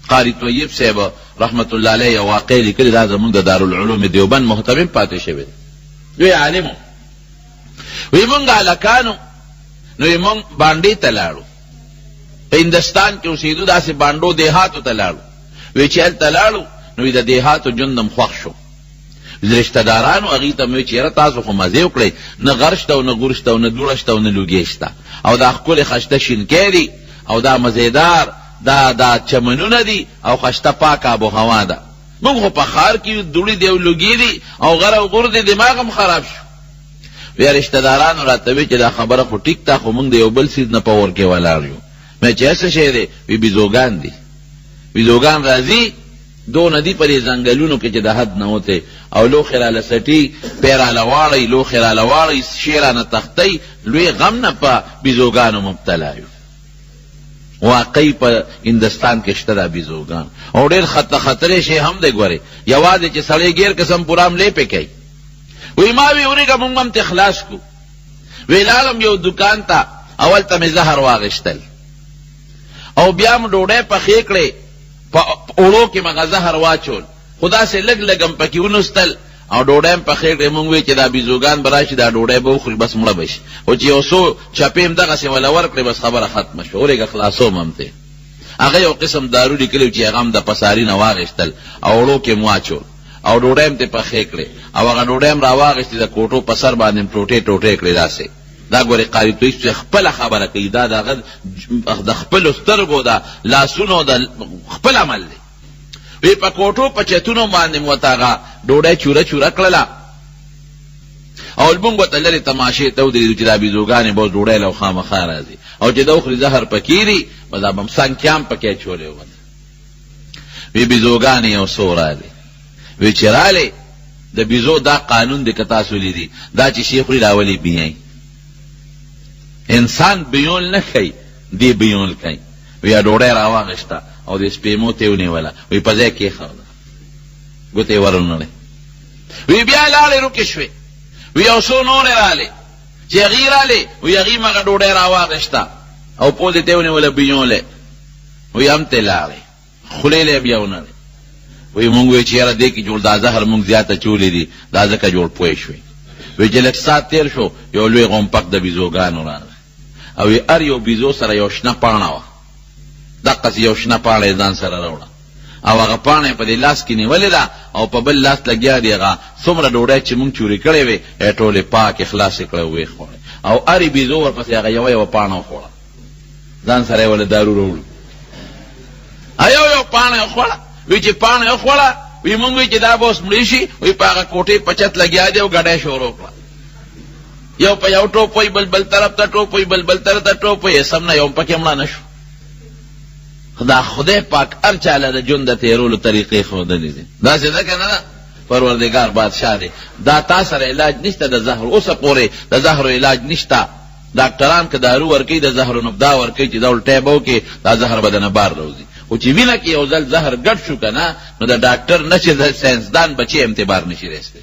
قاری طیب صاحب رحمت الله علیه واقع لیکلی دا زمونږ د دارالعلوم دیوبند محتمم پاتې شوی دوی عالمو وی مونږ هلکانو نو وی مونږ بانډې ته لاړو په هندوستان کې اوسېدو داسې بانډو دیهاتو ته لاړو وی چې هلته لاړو نو وی د دیهاتو ژوند هم خوښ شو رشته دارانو هغوی ته مې وی چېره تاسو خو مزې وکړئ نه غر شته او نه ګور شته او نه دوړه شته او نه لوګې شته او دا ښکلې خشته شینکی دي او دا مزېدار دا چمنونه دي او خشته پاک آب و هوا ده موږ خو په ښار کې دوړې دي او لوګې دي او غر او غور دي دماغ هم خراب شو بیا رشته دارانو راته وی چې دا خبره خو ټیک ده خو موږ د یو بل څیز نه په اور کې ولاړ یو مې چې څه شی دی وی بیزوګان دي بیزوګان راځي دونه دي په دې ځنګلونو کې چې د حد نه وته او لوښې راله سټي پی راله واړئ لوښې راله واړئ شی رانه تختئ لوی غم نه په بیزوګانو مبتلا یو واقعي په هندوستان کې شته دا بیزوګان او ډېر خطرې شی هم دی ګورې یوازې چې سړی ګیر قسم پوره حملې پې کوي وی ما وی ورېږه مونږ هم ته خلاص کو وی لاړم یو دکان ته اول ته مې زهر واغېشتل او بیا م ډوډۍ پخې کړې په اوړو کې مغه زهر واچول خو داسې لږ لږ هم پکې ونوستل او ډوډۍ هم پخې کړې مونږ وی چې دا بیزوګان به راشي دا ډوډۍ به وخوري بس مړه به شي خو چې یو څو چپې هم دغسې وله ورکړې بس خبره ختمه شوه ورېږه خلاصوم هم ته هغه یو قسم دارو لیکلي چې هغه هم د پساري نه واغېستل او اوړو کې م واچول او ډوډۍ هم ته پخې کړې او هغه ډوډۍ هم راواغېستې د کوټو په سر باندې م ټوټې کړې داسې دا ګورې قاري طیب خپله خبره کوي دا د خپلو سترګو د لاسونو د خپل عمل دی وی په کوټو په چتونو باندې م ورته هغه ډوډۍ چوره کړله او لمونږ ورته لرې تماشې ته ودرېدو چې دا بیزوګانې به اوس ډوډۍ له خامخا راځي او چې د وخوري زهر پکې دي به دا بمسنکې هم پکې اچولې وه وی بیزوګانې یو څو راغلې وی چې راغلې د بیزو دا قانون دی که تاسو لیدي دا چې شی خوري راولي بیایي انسان بیول نه کوي دی بیول کوي وی ډوډۍ راواغېسته او د سپېمو ته یې ونیوله وی په ځای کېښوده ګوتې یې ورونړې وی بیا لاړې روکې شوې وی یو څو نورې رالې چې هغې رالې وی هغې مغه ډوډۍ راواغېسته او پوزې ته یې ونیوله بیولې وی هم ته لاړې خولې له یې بیا ونړې وی مونږ وی چې یاره دې کې جوړ دا زهر مونږ زیاته چولې دي دا ځکه جوړ پوه شوې وی چې لږ ساعت تېر شو یو لوی غومپک د بیزوګانو راغی او وی هر یو بیزو سره یو شنه پاڼه وه دقسې یو شنه پاڼه یې ځان سره راوړه او هغه پاڼه یې په دې لاس کې نیولې ده او په بل لاس لګیا دی هغه څومره ډوډۍ چې مونږ چورې کړې وې ټولې پاکې خلاصې کړې ویې خوړې او هرې بیزو ورپسې هغه یوه پاڼه وخوړه ځان سره یې ولې دارو راوړو یو پاڼه یې وخوړه وی چې پاڼه یې وخوړه وی مونږ وی چې دا به اوس مړی شي وی په هغه کوټې په چت لګیا دی او ګډۍ شروع کړه یو په یو ټوپ وی بل طرف ته ټوپ وی بل طرف ته ټوپ وی سم نه یو پکې مړه نه شو دا خدای پاک هر چاله د ژوند د تېرولو طریقې ښودلې دي داسې ده که نه ده پروردګار بادشاه دی دا تا سره علاج نشته د زهر اوسه پورې د زهرو علاج نشته ډاکټران که دارو ورکوي د زهرو نبدا ورکوي چې دا الټی به وکړي دا زهر به دنه بار راوځي خو چې وینه کې یو ځل زهر ګډ شو که نه نو د ډاکټر نه چې د ساینسدان بچی امتبار نشي رستی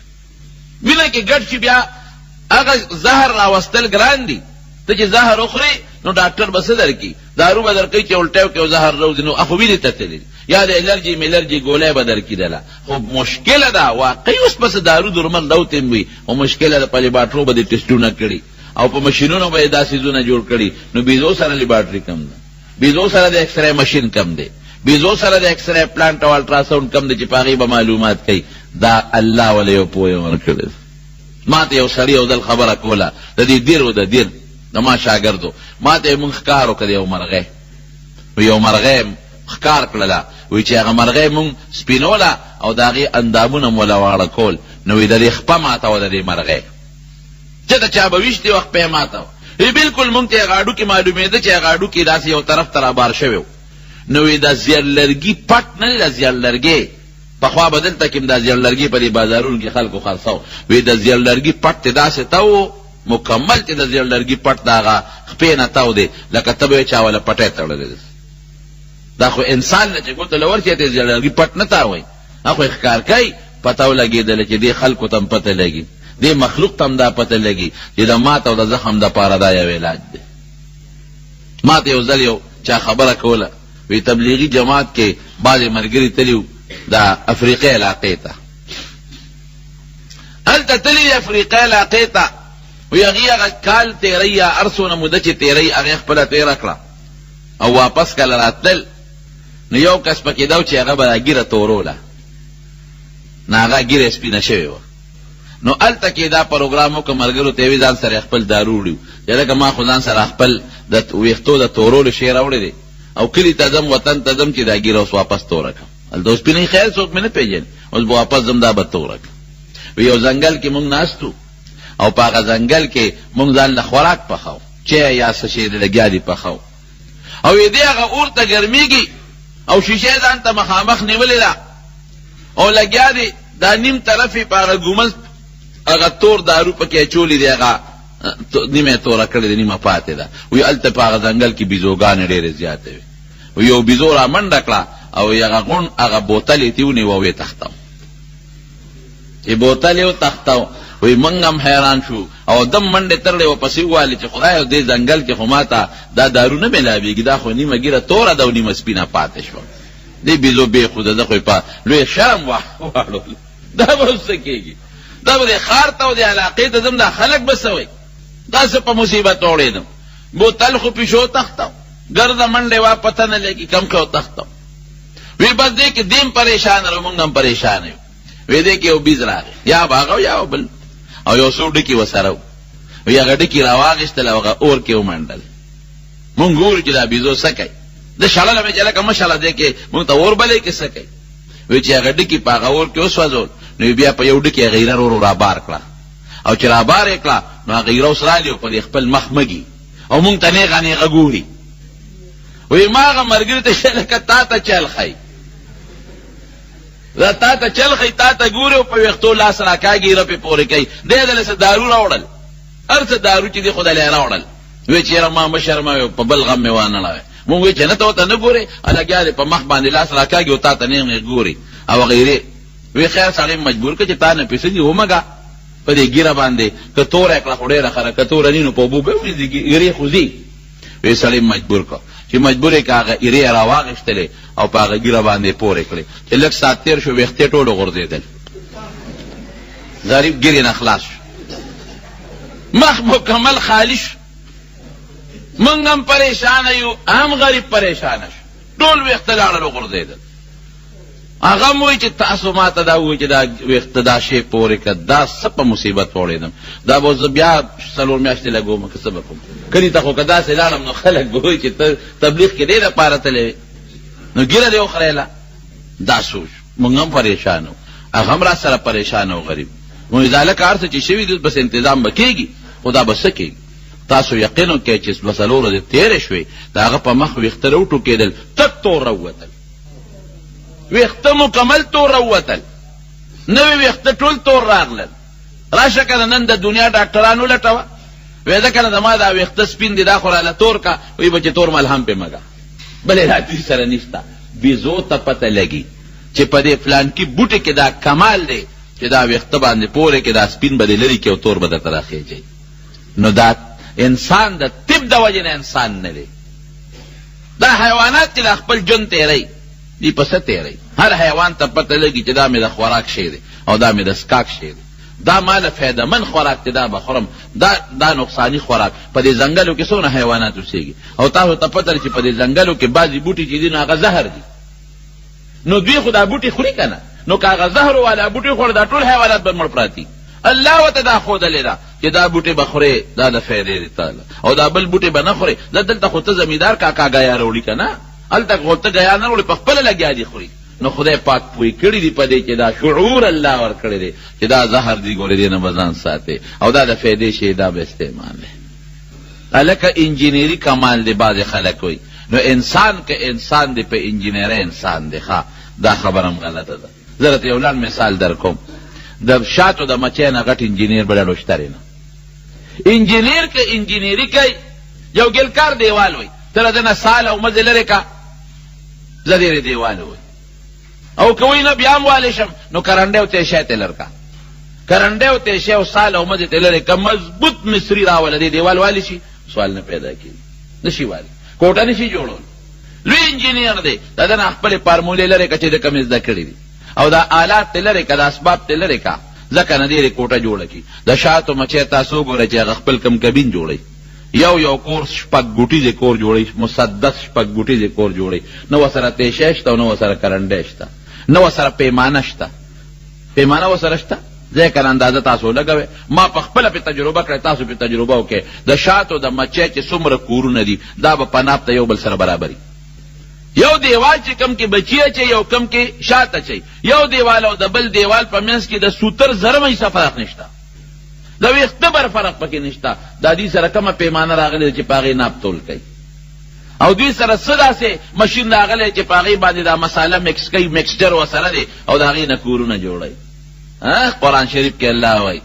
وینه کې ګډ شي بیا هغه زهر راوستل ګران دي ته چې زهر وخورې نو ډاکټر به څه درکړي دارو به درکوي چې الټی وکړي او زهر راوځي نو خو وینې ته تللی یا د الرجي ملرجي ګولۍ به درکېدله خو مشکله ده واقعي اوس پس دارو درمل راوتیم وي خو مشکله ده په لیباټرو به دې ټسټونه کړي او په مشینونو به یې دا څیزونه جوړ کړي نو بیزو سره لیباټري کم ده بیزو سره د ایکسرې مشین کم دی بیزو سره د ایکسرې پلانټ او الټراساونډ کم دی چې په هغې به معلومات کوي دا الله وله یو پوهه ورکړې ما ته یو سړي یو ځل خبره کوله د دې دیر د ما شاګردو ما ته یې مونږ ښکار وکړ یو مرغۍ یو مرغۍ ښکار کړله وی چې هغه مرغۍ مونږ سپینوله او د هغې اندامونه مو له واړه کول نو وی د دې خپه ماته وه د دې مرغۍ چې د چا به ویشتې وه خپه یې ماته وه وی بلکل مونږ ته یې هغه هډوکې معلومېده چې هغه هډوکې داسې یو طرف ته رابار شوی و نو وی د زیړ لرګي پټ نه دی د زیړ لرګې پخوا به دلته کې م دا زیړ لرګي په دې بازارونو کې خلکو خرڅو وی د زیړ لرګي پټ ته داسې ته و مکمل چې د زیړ لرګي پټ د هغه خپې نه تاو دی لکه ته به یې چا وله پټی تړلی دا خو انسان نه چې ګوته له ورچې ته زیړ لرګي پټ نه تاوی هغه خو یې ښکار کوي پته ولګېدله چې دې خلکو ته هم پته لګي دې مخلوق ته هم دا پته لګي چې د مات او د زخم دپاره دا یو علاج دی ما ته یو ځل یو چا خبره کوله وی تبلیغي جماعت کې بعضې ملګري تلي دا افریقې علاقې ته، هلته تلي د افریقې علاقې ته، وی هغې هغه کال تېری یا هر څونه موده چې تېری هغې خپله تېره کړه او واپس کله راتلل، نو یو کس پکې دا و چې هغه به دا ږیره توروله، نو هغه ږیره سپینه شوې وه. نو هلته کې دا پروګرام وکړه، ملګرو ته یې ځان سره خپل دارو وړي چې لکه ما خو ځان سره خپل د ویښتو د تورولو شی راوړی دی او کلي ته ځم وطن ته ځم چې دا ږیره اوس واپس توره کړم. هلته اوس سپینې خیر څوک مې نه پېژني، اوس به واپس ځم دا به توره کړم. وی یو ځنګل کې مونږ ناست وو او په هغه ځنګل کې مونږ ځان له خوراک پخو، چای یا څه شی د لګیا دي پخو، او دې هغه اور ته ګرمېږي او شیشې ځان ته مخامخ نیولې ده او لګیا دي دا نیم طرف یې په هغه ګومل هغه تور دارو پکې اچولي دی، هغه نیمه توره کړې ده نیمه پاتې ده. وی هلته په هغه ځنګل کې بیزوګانې ډېرې زیاتې وي. وی یو بیزو را منډه کړه او هغه غون هغه بوتل یې تې ونیوه او یې تختو، چې بوتل یې وتختو. وی منګ هم حیران شو او دم منډې ترړې ورپسې ووالې چې خدایه دې ځنګل کې خو ماته دا دارو نه میلاوېږي، دا خو نیمه ږیره توره ده او نیمه سپینه پاتې شوه. دې بیزو بېخوده ده خو یې په لوی شرم واړول، دا به اوس څه کېږي؟ دا به دې ښار ته او دې علاقې ته ځم دا خلک به څه وایي؟ داسې په مصیبت اوړېدم. بوتل خو پیشو تختو، ګرده منډې وا پته نه لګي کم کو تختو. وی بس دې کې دیم پریشان رو مونږ هم پریشان یو. وی دې کې یو بیز راغی، یا باغه یا بل او یو څو ډکي ورسره و. وی هغه ډکي راواغېستل او هغه اور کې ومنډل. مونږ ګورو چې دا بیزو څه کوي، د شړله مې چې لکه مشله دی کې مونږ ته اور بلې کې څه کوي. وی چې هغه ډکي په هغه اور کې وسوځول، نو بیا په یو ډکي هغه ایره ورو رابار کړه او چې رابار یې کړه نو هغه ایره اوس رالي او په دې خپل مخ مږي او مونږ ته نیغه نیغه ګوري. وی ما هغه ملګري ته چې لکه تا ته چل ښایي، دا تا ته چل ښایي، تا ته ګوري او په ویښتو لاس راکاږي ایره پې پورې کوي. دی دله څه دارو راوړل، هر څه دارو چې دی خو دله یې راوړل. وی چې یاره ما مه شرموې په بل غم مې وانه ړوې. مونږ وی چې نه ته ورته نه ګورې، لګیا دی په مخ باندې لاس راکاږي او تا ته نیغ نیغ ګوري او غیرې. وی خیر سړی مجبور کړه چې تا نه پیسې دي ومږه په دې ږیره باندې، که توره یې کړه خو ډېره ښه ده، که توره نی نو په اوبو به وځي ایرې خو ځي. وی سړی مجبور کړه چې مجبور یې که هغه ایرې یې راواغېستلې او په هغه ږیره باندې پورې کړې چې لږ ساعت تېر شو ویښتې ټول غورځېدل، غریب ږیرې نه خلاص شو، مخ مکمل خالي شو. موږ هم پریشانه یو، هم غریب پریشانه شو، ټول ویښته لاړل وغورځېدل. هغه م وایي چې تاسو ما ته دا ووایي چې دا ویښته دا شی پورې کړه، دا څه په مصیبت وړېدم، دا به زه بیا 4 میاشتې لګوم که څه به کوم. کلي ته خو که داسې لاړم نو خلک به وایي چې ته تبلیغ کې دې لپاره تللی وې نو ږیره دې وخریله. دا سوچ موږ هم پریشان وو، هغه هم را سره پریشان و غریب. مونږ دا لکه هر څه چې شوي دي بس انتظام به کېږي، خو دا به څه کېږي؟ تاسو یقین وکړئ چې 2 ورځې تېرې شوې د هغه په مخ ویښته راوټوکېدل، تک تور راووتل، ویښته مکمل تور راووتل، نوې ویښته ټول تور راغلل. راشه که نن د دنیا ډاکټران ولټوه، وی ده که نه زما دا ویښته سپین دي دا خو راله تور کا، وی به چې تور ملهم پې مږه، بل علاج سره نشته. بیزو ته پته لګي چې په دې فلانکي بوټي کې دا کمال دی چې دا ویښته باندې پورې کې دا سپین به دې لرې کړي او تور به درته راخېجي. نو دا انسان د طب د وجې نه انسان نه دی. دا حیوانات چې دا خپل ژوند تېروي دی په څه تېروي؟ هر حیوان ته پته لګي چې دا مې د خوراک شی دی او دا مې د سکاک شی دی، دا ماله فایده من خوراک دی، دا به خورم، دا نقصاني خوراک. په دې ځنګلو کې څونه حیوانات اوسېږي او تاسو ته پته چې په دې ځنګلو کې بعضې بوټي چې دي نو هغه زهر دي، نو دوی خو دا بوټي خوري که نه، نو که هغه زهر والا بوټي خوړ دا ټول حیوانات به مړ پراتی. الله ورته دا ښودلې ده چې دا بوټي به خورې، دا د فایدې دی تعالی، او دا بل بوټي به نه خورې. دا دلته خو ته زمیندار کاکا ګیا راوړي که نه، هلته خو ته ګیا نه راوړي، په خپله لګیا دي خوري. نو خدای پاک پوی کړي دي په دې چې دا شعور الله ورکړی دی چې دا زهر دی، ګورې دې نه به ځان ساتې او دا د فایدې شی دا به استعمال دی. هلکه انجینري کمال دی، بعضې خلک وایي نو انسان که انسان دی په انجینرۍ انسان دی. ښه دا خبره هم غلطه ده. زه درته یو لنډ مثال در کوم، د شاتو د مچۍ نه غټ انجینیر به ډلوشترې نه. انجینیر که انجینري کوي، یو ګلکار دیوال وایي ته له ده نه سال او مزې لرې که زه ډېرې دیوال وایي، او که وایي نه بیا هم والی شم نو کرنډی او تیشی ته لر که، کرنډی او تیشی او سال او مزې ته لرې که مضبوط مصري راوله دې دیوال والی شي، سوال نه پیدا کېږي، نه شي والی، کوټه نه شي جوړول. لوی انجینیر دی، دا دنه خپل فارمولې لري که چې د کم زده کړي دي او دا آلات ته لري که دا اسباب ته لري که ځکه نه ډېرې کوټه جوړه کړي. د شاتو مچۍ تاسو وګورئ چې هغه خپل کم کبین جوړوي، یو کور 6 ګوټیزې کور جوړوي، مسدس 6 ګوټیزې کور جوړوي، نه ورسره تیشه شته او نه ورسره کرنډی شته، نه ورسره پیمانه شته. پیمانه ورسره شته ځای که اندازه تاسو لګوئ. ما په خپله پې تجربه کړی، تاسو پې تجربه وکړئ. د شاتو د مچۍ چې څومره کورونه دي دا به په ناپ ته یو بل سره برابري. یو دیوال چې کم کې بچی اچي، یو کم کې شات اچي، یو دیوال او د بل دیوال په منځ کې د سوتر زرمه حصه فرق نشته، د ویښته بر فرق پکې نشته. دا دوی سره کومه پیمانه راغلی چې په هغې ناپ تول کوي، او دوی سره څه داسې مشین راغلی چې په هغې باندې دا مساله مکس کوي، مکسچر ورسره دی او د هغې نه کورونه جوړوي. قرآن شریف کې الله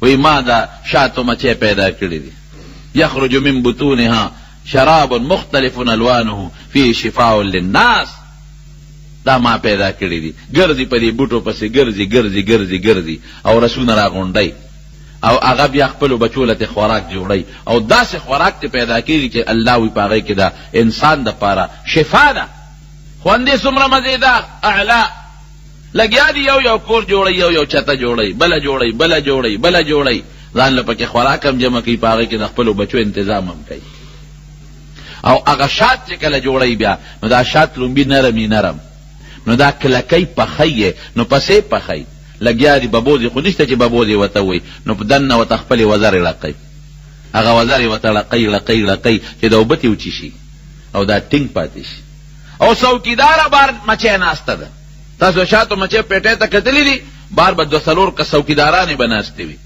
وایي ما دا شاتو مچۍ پیدا کړي دي، یخرج من بطونها شراب مختلف الوانه فيه شفاء للناس. دا ما پیدا کړي دي، ګرځي په دې بوټو پسې ګرځي او رسونه راغونډي او هغه بیا خپلو بچو له خوراک جوړوي او داسې خوراک ته پیدا کېږي چې الله وایي په هغې کې د انسان دپاره شفا ده. خوندې څومره مزېدار اعلی لګیا دي، یو کور جوړوي، یو چته جوړوي، بله جوړوي، ځان له پکې خوراک هم جمع کوي، په هغې کې د خپلو بچو انتظام هم کوي. او هغه شات چې کله جوړوي بیا نو دا شات لومبي نرم نو دا کلکۍ پخی نو پسې پخی لګیا دي، ببوزې خو نشته چې ببوزې ورته وایي، نو په دننه ورته خپلې وزرې لقوي، هغه وزرې ورته لقوي چې د اوبه تې وچي شي او دا ټینګ پاتې شي. او څوکیداره بار مچۍ ناسته ده، تاسو شاتو مچۍ پیټۍ ته کتلي دي، بار به 2-4 څوکیدارانې به ناستې وي،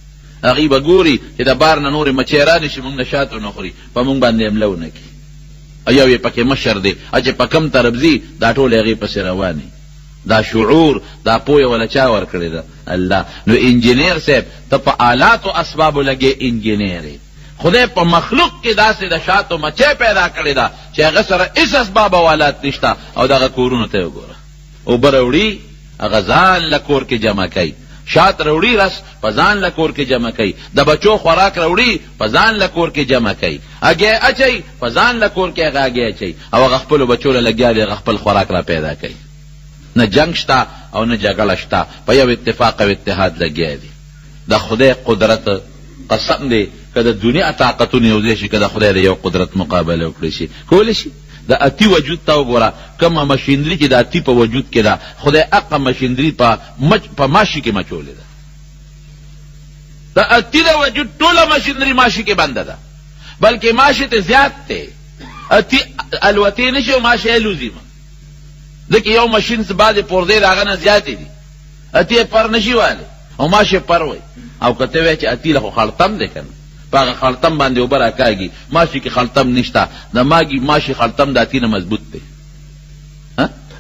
هغوی به ګوري چې د بار نه نورې مچۍ رانې شي، مونږ نه شاتو نه خوري، په مونږ باندې حمله ونه کړي. یو یې پکې مشر دی، چې په کم طرف ځي دا ټول هغې پسې روانې. دا شعور دا پویه ولا چا ورکړې ده؟ الله. نو انجینیر صاحب ته په آلات او اسبابو لګې انجینیر یې، خدای په مخلوق کې داسې د شاتو مچۍ پیدا کړې ده چې هغه سره هېڅ اسباب او آلات نشته او دغه کورونو ته یې وګوره. اوبه راوړي هغه ځان له کور کې جمع کوي، شات راوړي رس په ځان له کور کې جمع کوي، د بچو خوراک راوړي په ځان له کور کې جمع کوي، هګۍ اچوي په ځان له کور کې هغه هګۍ اچوي او هغه خپلو بچو له لګیا دی، هغه خپل خوراک را پیدا کوي. نه جنگ شته او نه جګړه شته، په یو اتفاق او اتحاد لګیا دي. د خدای قدرت قسم دی که د دنیا طاقتونه یو ځای شي، که د خدای د یو قدرت مقابله وکړی شي، کولی شي. د اتی وجود ته وګوره، کومه مشینري چې د اتی په وجود کې ده، خدای هغه مشینري په ماشي کې مچولې ده. د اتی د وجود ټوله مشینري ماشي کې بنده ده، بلکې ماشي ته زیات دی. اتی الوتې نشي او ماشي الوزي، ځکه یو ماشین څه بعضې پرزې د هغه نه زیاتې دي، اتی یې پر نشي والی او ماشي پر وی. او که ته وایې چې اتی له خو خړتم دی که نه، په هغه خړتم باندې اوبه راکاږي، ماشي کې خړتم نشته، د ماشي خړتم د اتی نه مضبوط دی.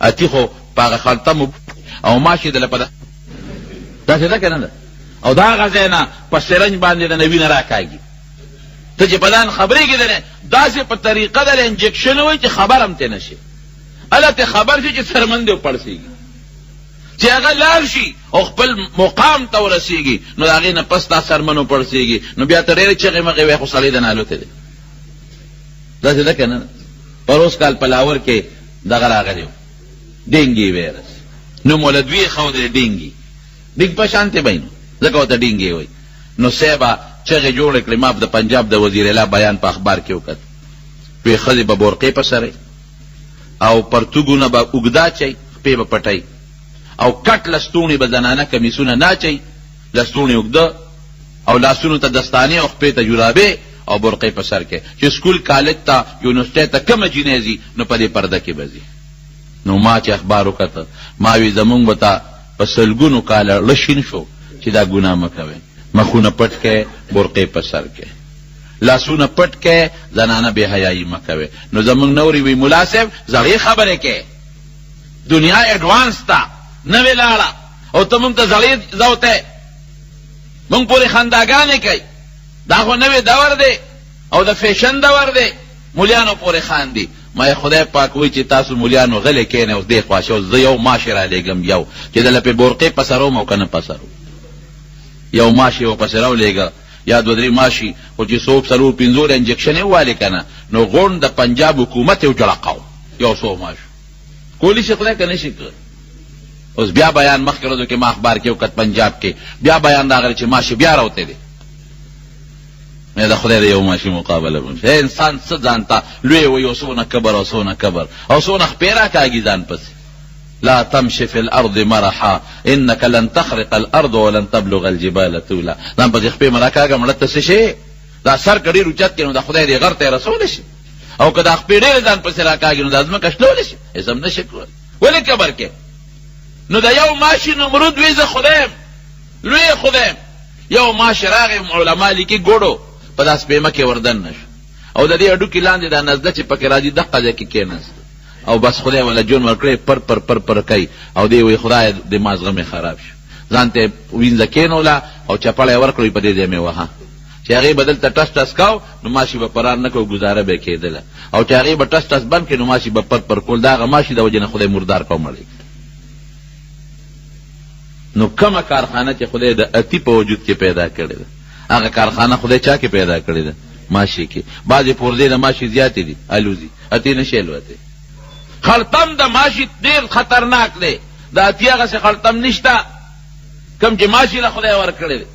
اتی خو په هغه خړتم او ماشي د لپاره داسې ده که نه ده، او د هغه ځای نه په سرنج باندې د وینه راکاږي. ته چې په ځان خبرېږي د داسې په طریقه د انجکشن وایي چې خبر هم ته نه شي، الله ته خبر شي چې سرمن دې وپړسېږي، چې هغه لاړ شي او خپل مقام ته ورسېږي، نو د هغې نه پس دا سرمن وپړسېږي، نو بیا ته ډېرې چغې مغې وایي خو سړی د نالوتی دی. داسې ده که نه؟ پروس کال په لاور کې دغه راغلی و ډینګي ویرس، نوم ولد وی ښودی ډینګي په شانتې به نو ځکه ورته ډینګي وایي. نو صاحبه چغې جوړې کړې، ما د پنجاب د وزیر اعلی بیان په اخبار کې وکړ، وی ښځې به بورقې په سرئ او پرتوګونه به اوږده اچئ، خپې به پټئ، او کټ لستوڼې به زنانه کمیسونه نه اچئ، لستوڼې اوږده او لاسونو ته دستانې او خپې ته جرابې او برقې په سر کې، چې سکول کالج ته یونیورسټۍ ته کومه جینۍ ځي نو په دې پرده کې به ځي. نو ما چې اخبار وکته، ما وی زمونږ به ته په سلګونو کاله رشین شو چې دا ګناه مه کوئ، مخونه پټ کئ، برقې په سر کې، لاسونه پټ کئ، زنانه بې حیایي مه کوئ. نو زمونږ نورې وی ملا صاحب زړې خبرې کې، دنیا ایډوانس ته نوې لاړه او ته مونږ ته زړې ځوتی، مونږ پورې خنداګانې کوي، دا خو نوې دور دی او د فیشن دور دی، مولیانو پورې خاندي. ما خدای پاک وایي چې تاسو مولیانو غلې کښېنئ اوس دې خوا شو، زه یو ماشي رالیږم، یو چې دله پې بورقې پسروم او که نه پسروم، یو ماشي ورپسې راولېږه یا 2-3 ماشي، خو چې 100-4-5 انجکشن یې ووالې که نه، نو غونډ د پنجاب حکومت یې وجړقاو، یو څو ماشو کولی شي خدای که نه شي کولی. اوس بیا بیان مخکې ورځو کې ما اخبار کې وکړ پنجاب کې بیا بیان راغلی چې ماشي بیا راوتی دی. د خدای د یو ماشي مقابله به انسان څه ځان ته لوی وي او څونه کبر او څونه کبر او څونه خپې راکاږي ځان پسې. لا تمشي في الارض مرحا انك لن تخرق الارض ولن تبلغ الجبال طولا. ځان پسې خپې مه راکاږه مړه ته څه شي دا سر که ډېر اوچت کړي نو د خدای دې غر ته یې رسولی شي او که دا خپې ډېرې ځان پسې راکاږي نو دا ځمکه شلولی شي هېڅ هم نه شي کولی. ولې کبر کې نو د یو ماشي نمرود وی زه خدایم لوی خدایم. یو ماشي راغی علما لیکي ګوډو په دا سپېمه کې وردن نه شو او د دې هډوکي لاندې دا نزله چې پکې راځي دقه ځای کې کېناست او بس خدای ولا جون ورکړی پر پر پر پر کوي او دی وی خدای د مازغه مې خراب شو ځان ته وینځه کېنوله او چپړه یې ورکړی په دې ځای مې وهه چې هغې به دلته ټس ټس کاو نو ماشي به پرار نه کو ګزاره به کېدله او چې هغې به ټس ټس بند کړي نو ماشي به پر پر کول د هغه ماشي د وجې نه خدای مردار کو مړی. نو کومه کارخانه چې خدای د اتی په وجود کې پیدا کړې ده هغه کارخانه خدای چا کې پیدا کړې ده ماشي کې. بعضې پرزې د ماشي زیاتې دي الوزي اتی نشي الوتی. خړتم د ماشي ډېر خطرناک دی د اتي هغسې خړتم نشته کوم چې ماشي له خدای ورکړی دی.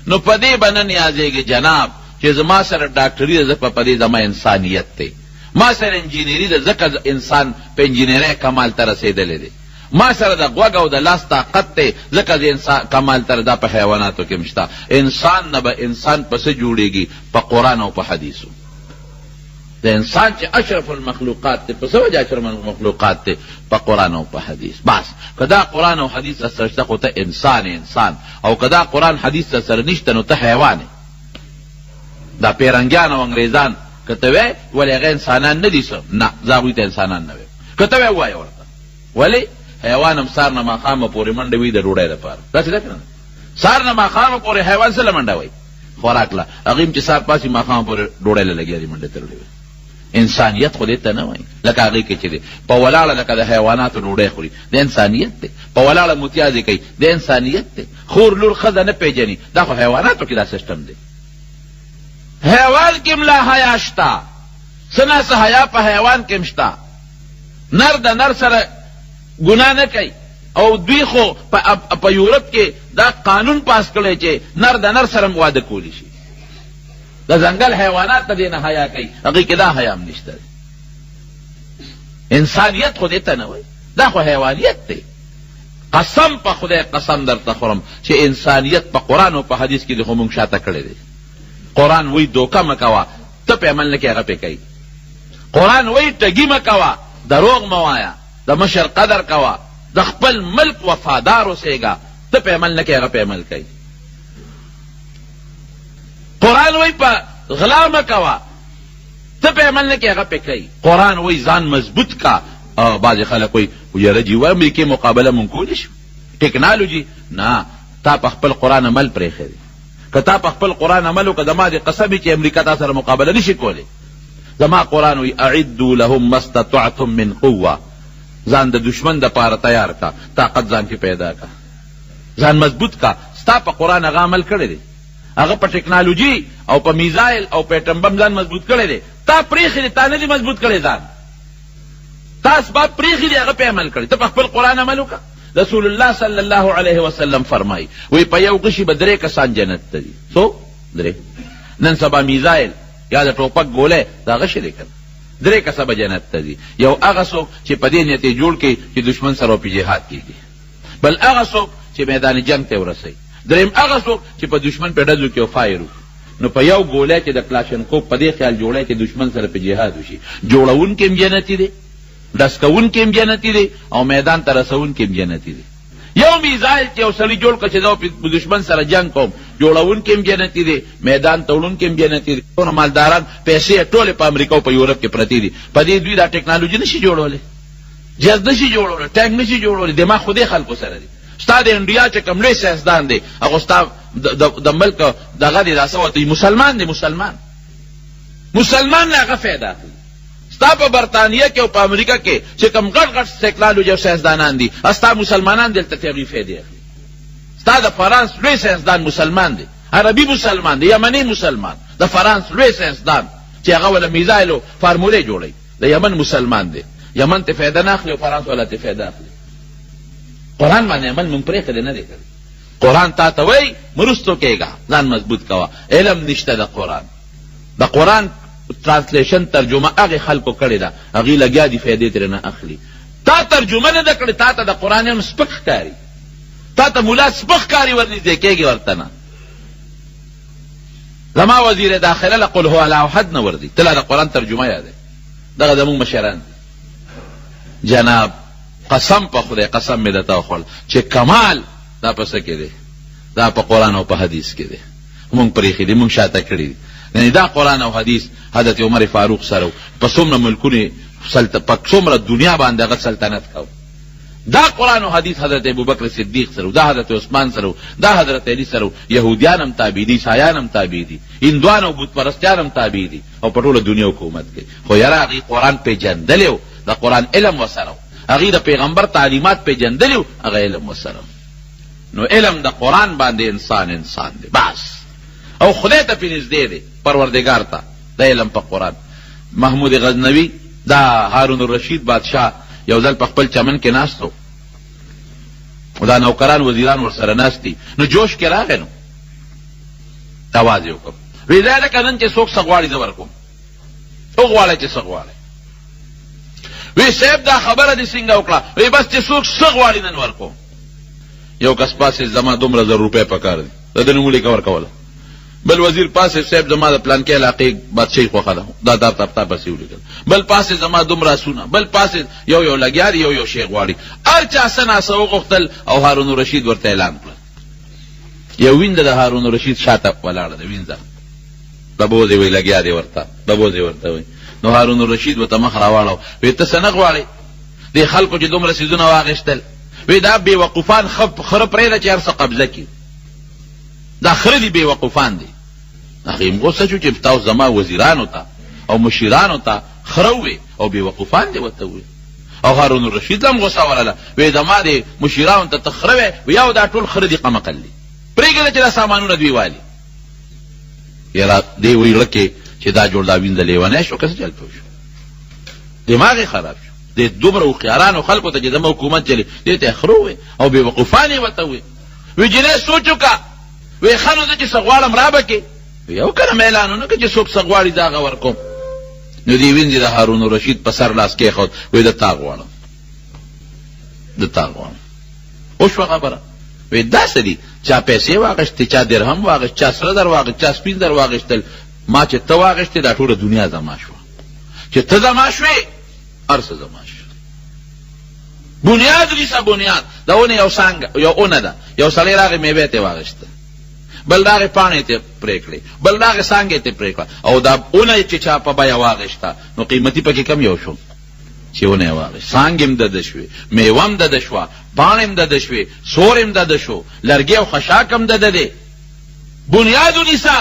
نو په دې به نه نیازېږي جناب چې زما سره ډاکټري ده ځکه په دې زما انسانیت دی ما سره انجینري ده ځکه انسان په انجینرۍ کمال ته رسېدلی دی ما سره د غوږ او د لاس طاقت دی ځکه د انسان کمال ته دا په حیواناتو کې مشته. انسان نه به انسان پسې جوړېږي په قرآن او په حدیثو. د انسان چې اشرف المخلوقات دی په څه وجه اشرف المخلوقات دی په قرآن او په حدیث. بس که دا قرآن او حدیث سره شته خو ته انسان او که دا قرآن حدیث سره نشته نو ته حیوان یې. دا پیرنګیان او انګریزان که ته وایې ولې هغه انسانان نه دي څه نه زه هغوی ته انسانان نه وایم. که ته وایې ورته ولې حیوان هم سار نه ماښامه پورې منډه وي د ډوډۍ لپاره داسې ده که نه سار نه ماښامه پورې حیوان څه له منډه وایي خوراک له هغې هم چې سار پاسې ماښامه پورې ډوډۍ له لګیا دي منډې تړلې وي. انسانیت خو دې ته نه وایي لکه هغې کې چې دی په ولاړه لکه د حیواناتو ډوډۍ خوري د انسانیت دی په ولاړه متیازې کوي د انسانیت دی خور لور ښځه نه پېژني دا خو حیواناتو کې دا سیسټم دی. حیوان کې هم لا حیا شته څه نه څه حیا په حیوان کې هم شته. نر د نر سره ګناه نه کوي او دوی خو په یورپ کې دا قانون پاس کړی چې نر د نر سره واده کولی شي. د ځنګل حیوانات د دې نه حیا کوي هغې کې دا حیا هم نشته. انسانیت خو دې ته نه وایي دا خو حیوانیت دی. قسم په خدای قسم درته خورم چې انسانیت په قرآن او په حدیث کې د خو مونږ شاته کړی دی. قرآن وایي دوکه مه کوه ته پې عمل نه کوې هغه پې کوي. قرآن وایي ټګي مه کوه دروغ مه وایه د مشر قدر کوه د خپل ملک وفادار اوسېږه ته پې عمل نه کوې هغه پې عمل کوي. قرآن وایي په غلا مه کوه ته پې عمل نه کوې هغه پې کوي. قرآن وایي ځان مضبوط کا. بعضې خلک وایي یاره جي و امریکې مقابله مونږ کولی شو ټکنالوجي نه تا په خپل قرآن عمل پرېښی دی. که تا په خپل قرآن عمل وکړه زما دې قسم وي چې امریکا تا سره مقابله نشي کولی. زما قرآن وایي اعدوا لهم ما استطعتم من قوه ځان د دشمن دپاره تیار کا طاقت ځان کې پیدا کا ځان مضبوط کا. ستا په قرآن هغه عمل کړی دی هغه په ټکنالوجي او په میزایل او په ایټم بم ځان مضبوط کړی دی. تا پرېښي دی تا نه دي مضبوط کړی ځان تا اسباب پرېښي دي هغه پې عمل کړی ته په خپل قرآن عمل وکړه. رسول الله صلی الله علیه وسلم فرمایي وایي په یو غشي به 3 کسان جنت ته دي. څو 3 نن سبا میزایل یا د ټوپک ګولۍ دا غشي دی که 3 کسه به جنت ته دي. یو هغه څوک چې په دې نیت یې جوړ کړي چې دشمن سره په جهاد کېږي. بل هغه څوک چې میدان جنگ ته ورسوي. دریم هغه څوک چې په دشمن په ډزو کې فایر وکړي. نو په یو ګولۍ چې د کلاشنکوف په دې خیال جوړی چې دشمن سره په جهاد وشي جوړونکي هم جنتي دی ډز کوونکي هم جنتي دی او میدان ته رسونکي هم جنتي دی. یو میزایل چې یو سړي جوړ کړه چې زه په دشمن سره جنګ کوم جوړونکي هم جنتي دی میدان ته وړونکي هم جنتي دی. ټول مالداران پیسې ټولې په امریکا او په یورپ کې پرتې دي په دې دوی دا ټکنالوجي نشي جوړولی جهاز نشي جوړولی ټانک نشي جوړولی دماغ خو دې خلکو سره دی. ستا د انډیا چې کوم لوی سیاستدان دی هغه ستا د ملک دغه دی دا څه ورته مسلمان دی مسلمان نه هغه فایده اخلي. ستا په برطانیه کې او په امریکا کې چې کوم غټ غټ ټکنالوجي او سیاستدانان دي ستا مسلمانان دلته ترې هغوی فایدې اخلي. ستا د فرانس لوی سیاستدان مسلمان دی عربي مسلمان دی یمني مسلمان د فرانس لوی سیاستدان چې هغه وله میزایل او فارمولې جوړوي د یمن مسلمان دی یمن ته فایده نه اخلي او فرانس والا ته فایده اخلي. قرآن باندې عمل مونږ پرېښی نه دی کړی. قرآن تا ته وایي مرستو کېږه، ځان مضبوط کوه. علم نشته د قرآن. د قرآن ترانسلیشن ترجمه هغې خلکو کړې ده، هغې لګیا دي فایدې ترې نه اخلي. تا ترجمه نه ده کړې، تا ته د قرآن علم سپک ښکاري، تا ته ملا سپک ښکاري، ورنږدې کېږي ورته نه. زما وزیر داخله له قل هو الله احد نه ورځي، ته لا د قرآن ترجمه یادوي. دغه زموږ مشران جناب قسم په خدای، قسم مې درته وخوړ چې کمال دا په څه کې دی؟ دا په قرآن او په حدیث کې دی. مونږ پرېښي دي، مونږ شاته کړي دي. یعنې دا قرآن او حدیث حضرت عمر فاروق سره په څومره ملکونه په څومره دنیا باندې هغه سلطنت کو. دا قرآن او حدیث حضرت ابوبکر صدیق سره، دا حضرت عثمان سره، دا حضرت علی سره. یهودیان هم تابع دي، عیسایان هم تابع دي، هندوان او بت پرستیان هم تابع دي او په ټوله دنیا حکومت کوي. خو یاره هغې قرآن پیژندلی و، د قرآن علم ورسره و، هغې د پیغمبر تعلیمات پیژندلی و، هغه علم ورسره. نو علم د قرآن باندې انسان دی بس، او خدای ته پې نږدې دی، پروردګار ته د علم په قرآن. محمود غزنوي دا هارون الرشید بادشاه یو ځل په خپل چمن کې ناست و، دا نوکران وزیران ورسره ناست دي، نو جوش کې راغی، نو اواز یې وکړ، وی دا لکه نن چې څوک څه غواړي زه ورکوم، وغواړئ چې څه غواړئ. وی صاحب دا خبره دې څنګه وکړه؟ وی بس چې څوک څه غواړي نن ورکوم. یو کس پاسې زما 2,000 روپۍ پکار دي، د ده نوم ولیکه ورکوله. بل وزیر پاسې صاحب زما د پلانکې علاقې بادشاهي خوښه ده، دا دار تپتا پسې ولیکل. بل پاسې زما 2 آسونه، بل پاسې یو لګیا دي، یو شی غواړي. هر چا څه ناڅه وغوښتل او هارون الرشید ورته اعلان کړل. یو وینده د هارون الرشید شاته ولاړه ده، وینځه ببوزې وی لګیا دی ورته، ببوزې ورته وی. نو هارون الرشید ورته مخ راواړو، وی ته څه نه غواړې؟ دې خلکو چې دومره څیزونه واخیستل، وی دا بې وقوفان خره پرېږده چې هر څه قبضه کړي، دا خره دي، بې وقوفان دي. هغې هم غوسه شو چې تاسو زما وزیرانو ته او مشیرانو ته خره ووې او بې وقوفان دې ورته ووې. او هارون الرشید هم غوسه ورله، وی زما د مشیرانو ته ته خره وې، یا دا ټول خره دي قمقل دي، پرېږده چې دا سامانونه دوی والي. یاره دې ویړه کې چې دا جوړ دا وینځه لیونی شو که څه چل پوه شو، دماغ یې خراب شو. دې دومره هوښیارانو خلکو ته چې زما حکومت چلي، دې ته یې خره ووې او بې وقوفان یې ورته ووې. وی جنۍ سوچ وکړه، وی ښه نو زه چې څه غواړم را به کې، یو کنه مې اعلان ونه کړه چې څوک څه غواړي دا هغه ورکوم. نو دې وینځې د هارون الرشید په سر لاس کېښود، وی د تا غواړم، د تا غواړم. وشوه خبره. وی داسې دي، چا پیسې واخیستې، چا درهم واخیست، چا سره در واخیست، چا سپین در واخیستل، ما چې ته واخیستې دا ټوله دنیا زما شوه. چې ته زما شوې هر څه زما شوه. بنیاد نیسه بنیاد د اونې یو څانګه، یو اونه ده، یو سړی راغی میوې ته واخیسته، بل راغې پاڼې ته پرې کړې، بل راغې څانګې ته پرې کړه، او دا اونه چې چا په بیه واخیسته نو قیمتي پکې کم یو شو چې اونه یې واخیست. څانګې هم دده شوې، میوه هم دده شوه، پاڼې هم دده شوې، سور هم دده شو، لرګي او خشاک هم دده دی. بنیاد ونیسه،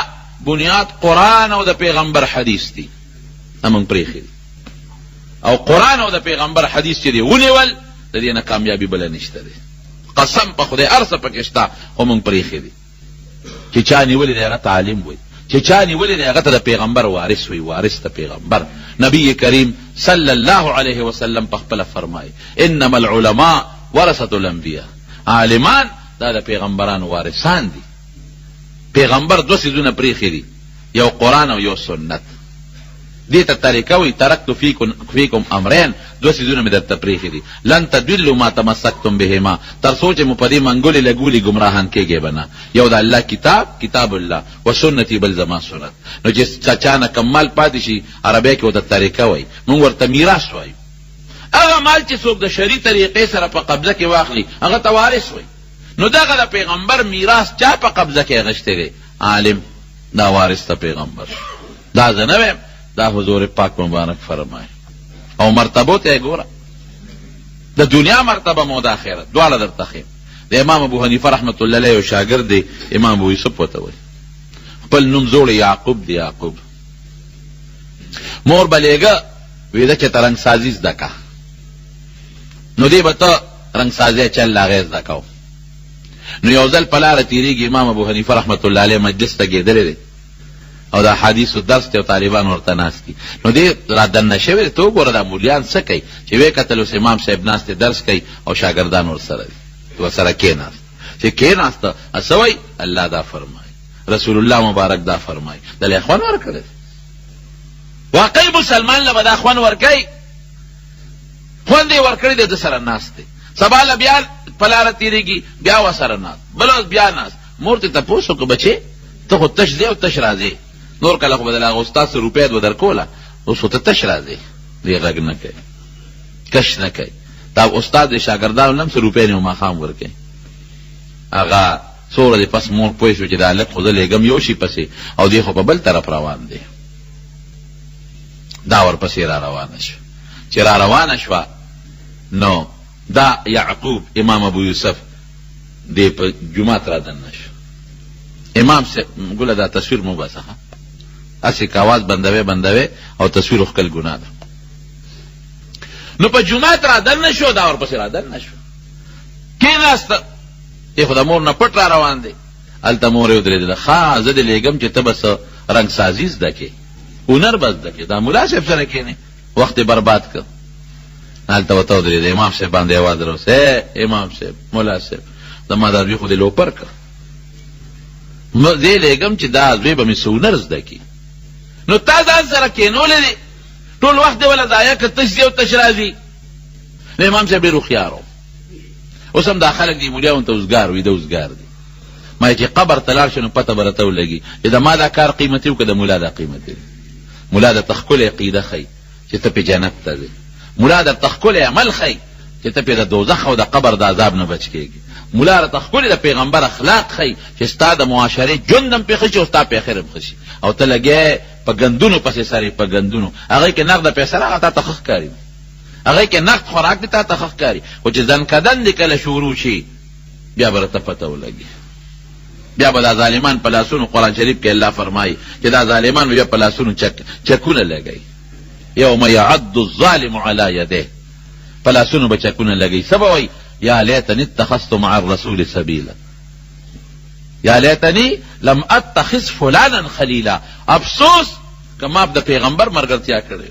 بنیاد قرآن او د پیغمبر حدیث دی، همون پرېښي دي. او قرآن او د پیغمبر حدیث چې دی ونیول، د دې نه کامیابي بله نشته دی. قسم په خدای هر څه پکې شته، خو مونږ پرېښي دي. چې چا نیولې دی هغه ته عالم وایي، چې چا نیولې دی هغه ته د پیغمبر وارث وایي، وارث د پیغمبر. نبی کریم صلی الله علیه وسلم په خپله فرمایي انما العلماء ورثة الانبیاء، عالمان دا د پیغمبرانو وارثان دي. پیغمبر 2 څیزونه پرېښي دي، یو قرآن او یو سنت. دې ته طریقه وایي ترکت فیکم امرین، 2 څیزونه مې درته پرېښي دي، لن تدلوا ما تمسکتم بهما، تر څو چې مو په دې منګولې لګولې ګمراهان کېږئ به نه. یو د الله کتاب الله و سنتي، بل زما سنت. نو چې چا نه کم مال پاتې شي، عربی کې ورته طریقه وایي، موږ ورته میراث وایو. هغه مال چې څوک د شرعي طریقې سره په قبضه کې واخلي هغه ته وارث وایي. نو دغه د پیغمبر میراث چا په قبضه کې اخیستی دی؟ عالم، دا وارث د پیغمبر. دا زه نه ویم، دا حضور پاک مبارک فرمایي. او مرتبو ته ګوره، د دنیا مرتبه مو د آخرت دواړه درته ښیم. د امام ابو حنیفه رحمت الله علیه یو شاګرد دی، امام ابو یوسف ورته وایي، خپل نوم زوړ یعقوب دی. یعقوب مور به لیږه، ویده چې ته رنګسازي زده که، نو دی به ته رنګسازی چل هغې زده کو. نو یو ځل په لاره تېرېږي، امام ابو حنیفه رحمت الله علیه مجلس ته ګېدلی دی، او دا حدیث درس ته طالبان ورته ناست دي. نو دې را دننه شوی ته وګوره دا مولیان څه کوي چې وی کتل اوس امام صاحب ناست درس کوي او شاګردان ورسره دي ورسره کېناست چې کېناسته اسوي الله دا فرمایي رسول الله مبارک دا فرمایي د اخوان ورکړي واقعي مسلمان له بد اخوان ورکړي خوند یې ورکړي د سره ناست دي سبا له بیا پلاره تیریږي بیا وسره ناست بل بیا ناست مور ته تاسو کو بچي ته خو تش دی او تش راځي نور کله خو بدل هغه استاد سره روپیا ودر کوله اوس ته تش راځي دی غږ نه کوي کش نه کوي دا استاد شاګردانو نم سره روپیا نه ما خام ورکي هغه سوره دی پس مور پوه شو چې دا لک خو لګم یو شي پسې او دی خو په بل طرف روان دی دا ور پسې را روان شو چې را روان شو نو دا یعقوب امام ابو یوسف دی په جمعه را دن شو امام سے ګوله دا تصویر مو باسه اسی کاواز بندوي او تصویر خپل ګناه ده نو په جمعه را دن شو دا ور پسې را دن شو کیناست ای خدا مور نه پټ را روان دی الته مور یې درېدله ښه زه دې لېږم چې ته بس رنګ سازي زده کې هنر بس زده کې دا ملا صاحب سره کښېنې وخت یې برباد کړ هلته ورته ودرېده امام صاحب باندې اواز راوست امام صاحب ملا صاحب زما دا زوی خو دې لوپر کړ زه لېږم چې دا زوی به مې څه هنر زده کړي نو تا ځان سره کښېنولی دی ټول وخت دې وله ضایع کړ تش ځي او تش راځي نو امام صاحب ډېر هوښیار و اوس هم دا خلک دي مولیاونو ته اوزګار وي د اوزګار دي ما چې قبر ته لاړ شي نو پته به راته ولګي چې د ما دا کار قیمتي و که د ملا دا قیمتي دی ملا درته ښکلی عقیده ښیي چې ته پې جنت ته ځې ملا درته ښکلی عمل ښیي چې ته پې د دوزخ او د قبر د عذاب نه بچ کېږي ملا درته ښکلی د پیغمبر اخلاق ښیي چې ستا د معاشرې ژوند هم پې ښه شي او ستا پې خیر هم ښه شي او ته لګیا په ګندونو پسې سر په ګندونو هغې کې نغده پیسه راغله تا ته ښه ښکاري هغه کې نقد خوراک دي تا ته ښه ښکاري خو چې ځنکدن دې کله شروع شي بیا به راته پته ولګي بیا به دا ظالمان په لاسونو قرآن شریف کې الله فرمایي چې دا ظالمان بیا په لاسونو چکونه لګوي یوم یعد الظالم علی یده په لاسونو به چکونه لګوي څه به وایي یا لیتنی اتخذت مع الرسول سبیلا یا لیتنی لم اتخذ فلانا خلیلا افسوس که ما د پیغمبر ملګرتیا کړې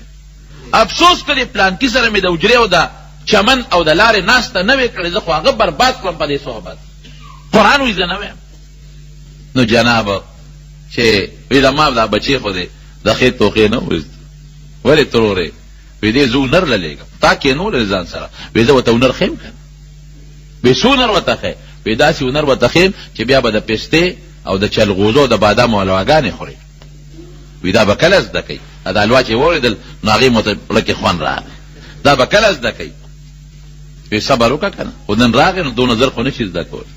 افسوس کړي پلان کې سره مې د اجرې او د چمن او د لارې ناسته نه وې کړې زه خو هغه برباد کړم په دې صحبت قرآن وایي زه نه ویم نو جناب چې وی د ما دا بچی خو دی د خې توقې نه وایست ولې ترورې وی دې زه هنر له لېږم تا کېنولې ځان سره وی زه ورته هنر ښیم که وی څه هنر ورته ښی وی داسې هنر ورته ښیم چې بیا به د پستې او د چلغوزو او د بادامو حلواګانې خوري وی دا به کله زده کوي دا حلوا چې واورېدل نو هغې مو ته لکې خوند راغی دا به کله زده کوي وی صبر وکړه که نه خو نن راغی نو دونه زر خو نه شي زده کولی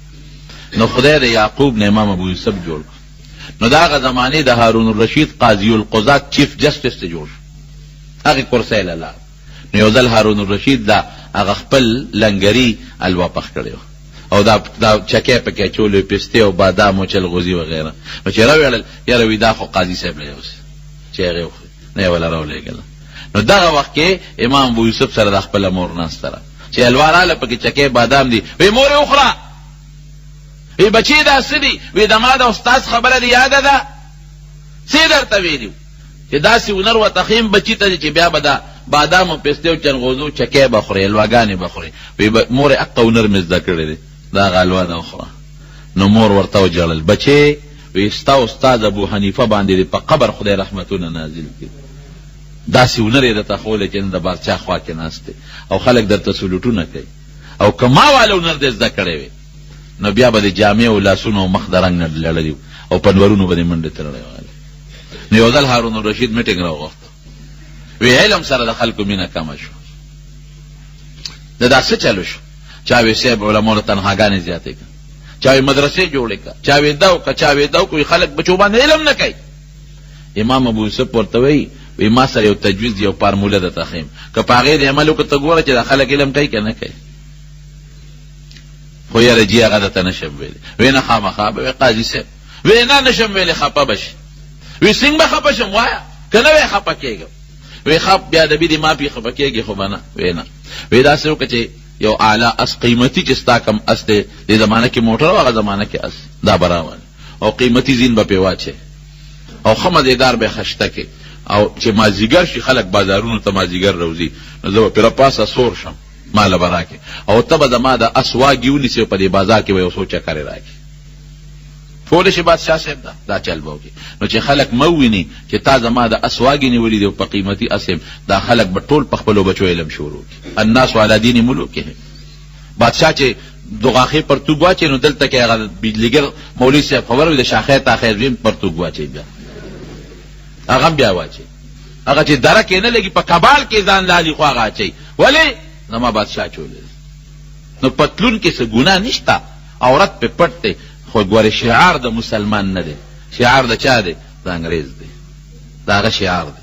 نو خدای د یعقوب نه امام ابو یوسف جوړ کړ نو د هغه زمانې د هارون الرشید قاضي القضات چیف جسټس ته جوړ شو هغې کرسۍ له لاړ نو یو ځل هارون الرشید دا هغه خپل لنګري الوا پخ کړی و او دا چکې پکې اچولی پستې او بادام او چلغوزي وغیره نو چې راویړل یاره وي دا خو قاضي صاحب له یوسي چې هغې وخوري نه یې وله راولېږله نو دغه وخت کې امام ابو یوسف سره د خپله مور ناسته را چې الوا راله پکې چکې بادام دي وی مور یې وخوره وی بچی دا څه دي وی د ما د استاد خبره دې یاده ده څه درته ویلي چې داسې هنر ورته ښیم بچي ته چې بیا به دا بادام او پستې او چلغوزو چکې به خورې الواګانې به خورې وی مور یې حقه هنر مې زده کړی دی دا هغه الوا ده وخوره نو مور ورته وژړل بچې وی ستا استاد ابو حنیفه باندې په قبر خدای رحمتونه نازل کړي داسې هنر یې درته ښولی چې نن د بادشاه خوا کې ناست دی او خلک درته سلوټونه کوي او که ما واله هنر دې زده کړی وی نو بیا به د جامې او لاسونو او مخ د رنګ نه لړلي او پنورونو به دې منډې تړلی والی نو یو ځل هارون الرشید میټینګ راوغوښته وی علم سره د خلکو مینه کمه شو دا څه چلو شو چا وی صاحب علماو له تنهاګانې زیاتې کړه چا وی مدرسې جوړې کړه چا وی دا وکړه چا وی دا وکړه خلک بچو باندې علم نه کوي امام ابو یوسف ورته وی ما سره یو تجویز یو فارموله درته ښیم که په هغې دې عمل وکړه ته ګوره چې دا خلک علم کوي که نه کوي خو یاره جی هغه درته نشم ویلی وی نه خامخا به وی قاضي صاحب وی نه نشم ویلی خفه به شي وی څنګه به خفه شم وایه که نه وی خفه کېږم وی خب بیا د دې ما پې خفه کېږي خو به نه وی نه وی داسې وکړه چې یو اعلی اس قیمتي چې ستا کم اس دی دې زمانه کې موټر او هغه زمانه کې اس دا برابر او قیمتي زین به پې واچې او ښه مزیدار به خشته کې، او چې مازدیګر شي خلک بازارونو ته مازدیګر روځي، نو زه به پره پاسه سور شم ماله به راکې، او ته به زما د اس واګې ونیسې په دې بازار کې به یو څو چکرې راکې. پوه شي بادشاه صاحب دا چل به وکړي. نو چې خلک مه وویني چې تا زما د اس واګې نیولي دي په قیمتي اسم، دا خلک به ټول په خپلو بچو علم شروع کړي. الناس علی دین ملوکهم. بادشاه چې دوغاخې پرتوګ واچي نو دلته کې هغه بجلیګر مولوي صاحب خبر وي د شاخې تاخې ویم پرتوګ واچي، بیا هغه بیا واچي، هغه چې دره کې نه لګي په کبال کې ځان لالي خو هغه اچوي. ولې؟ زما بادشاه چولې. نو پتلون کې څه ګناه نشته، عورت پې پټ دی، خو ګورې شعار د مسلمان نه دی، شعار د چا دی؟ د انګریز دی، د هغه شعار دی.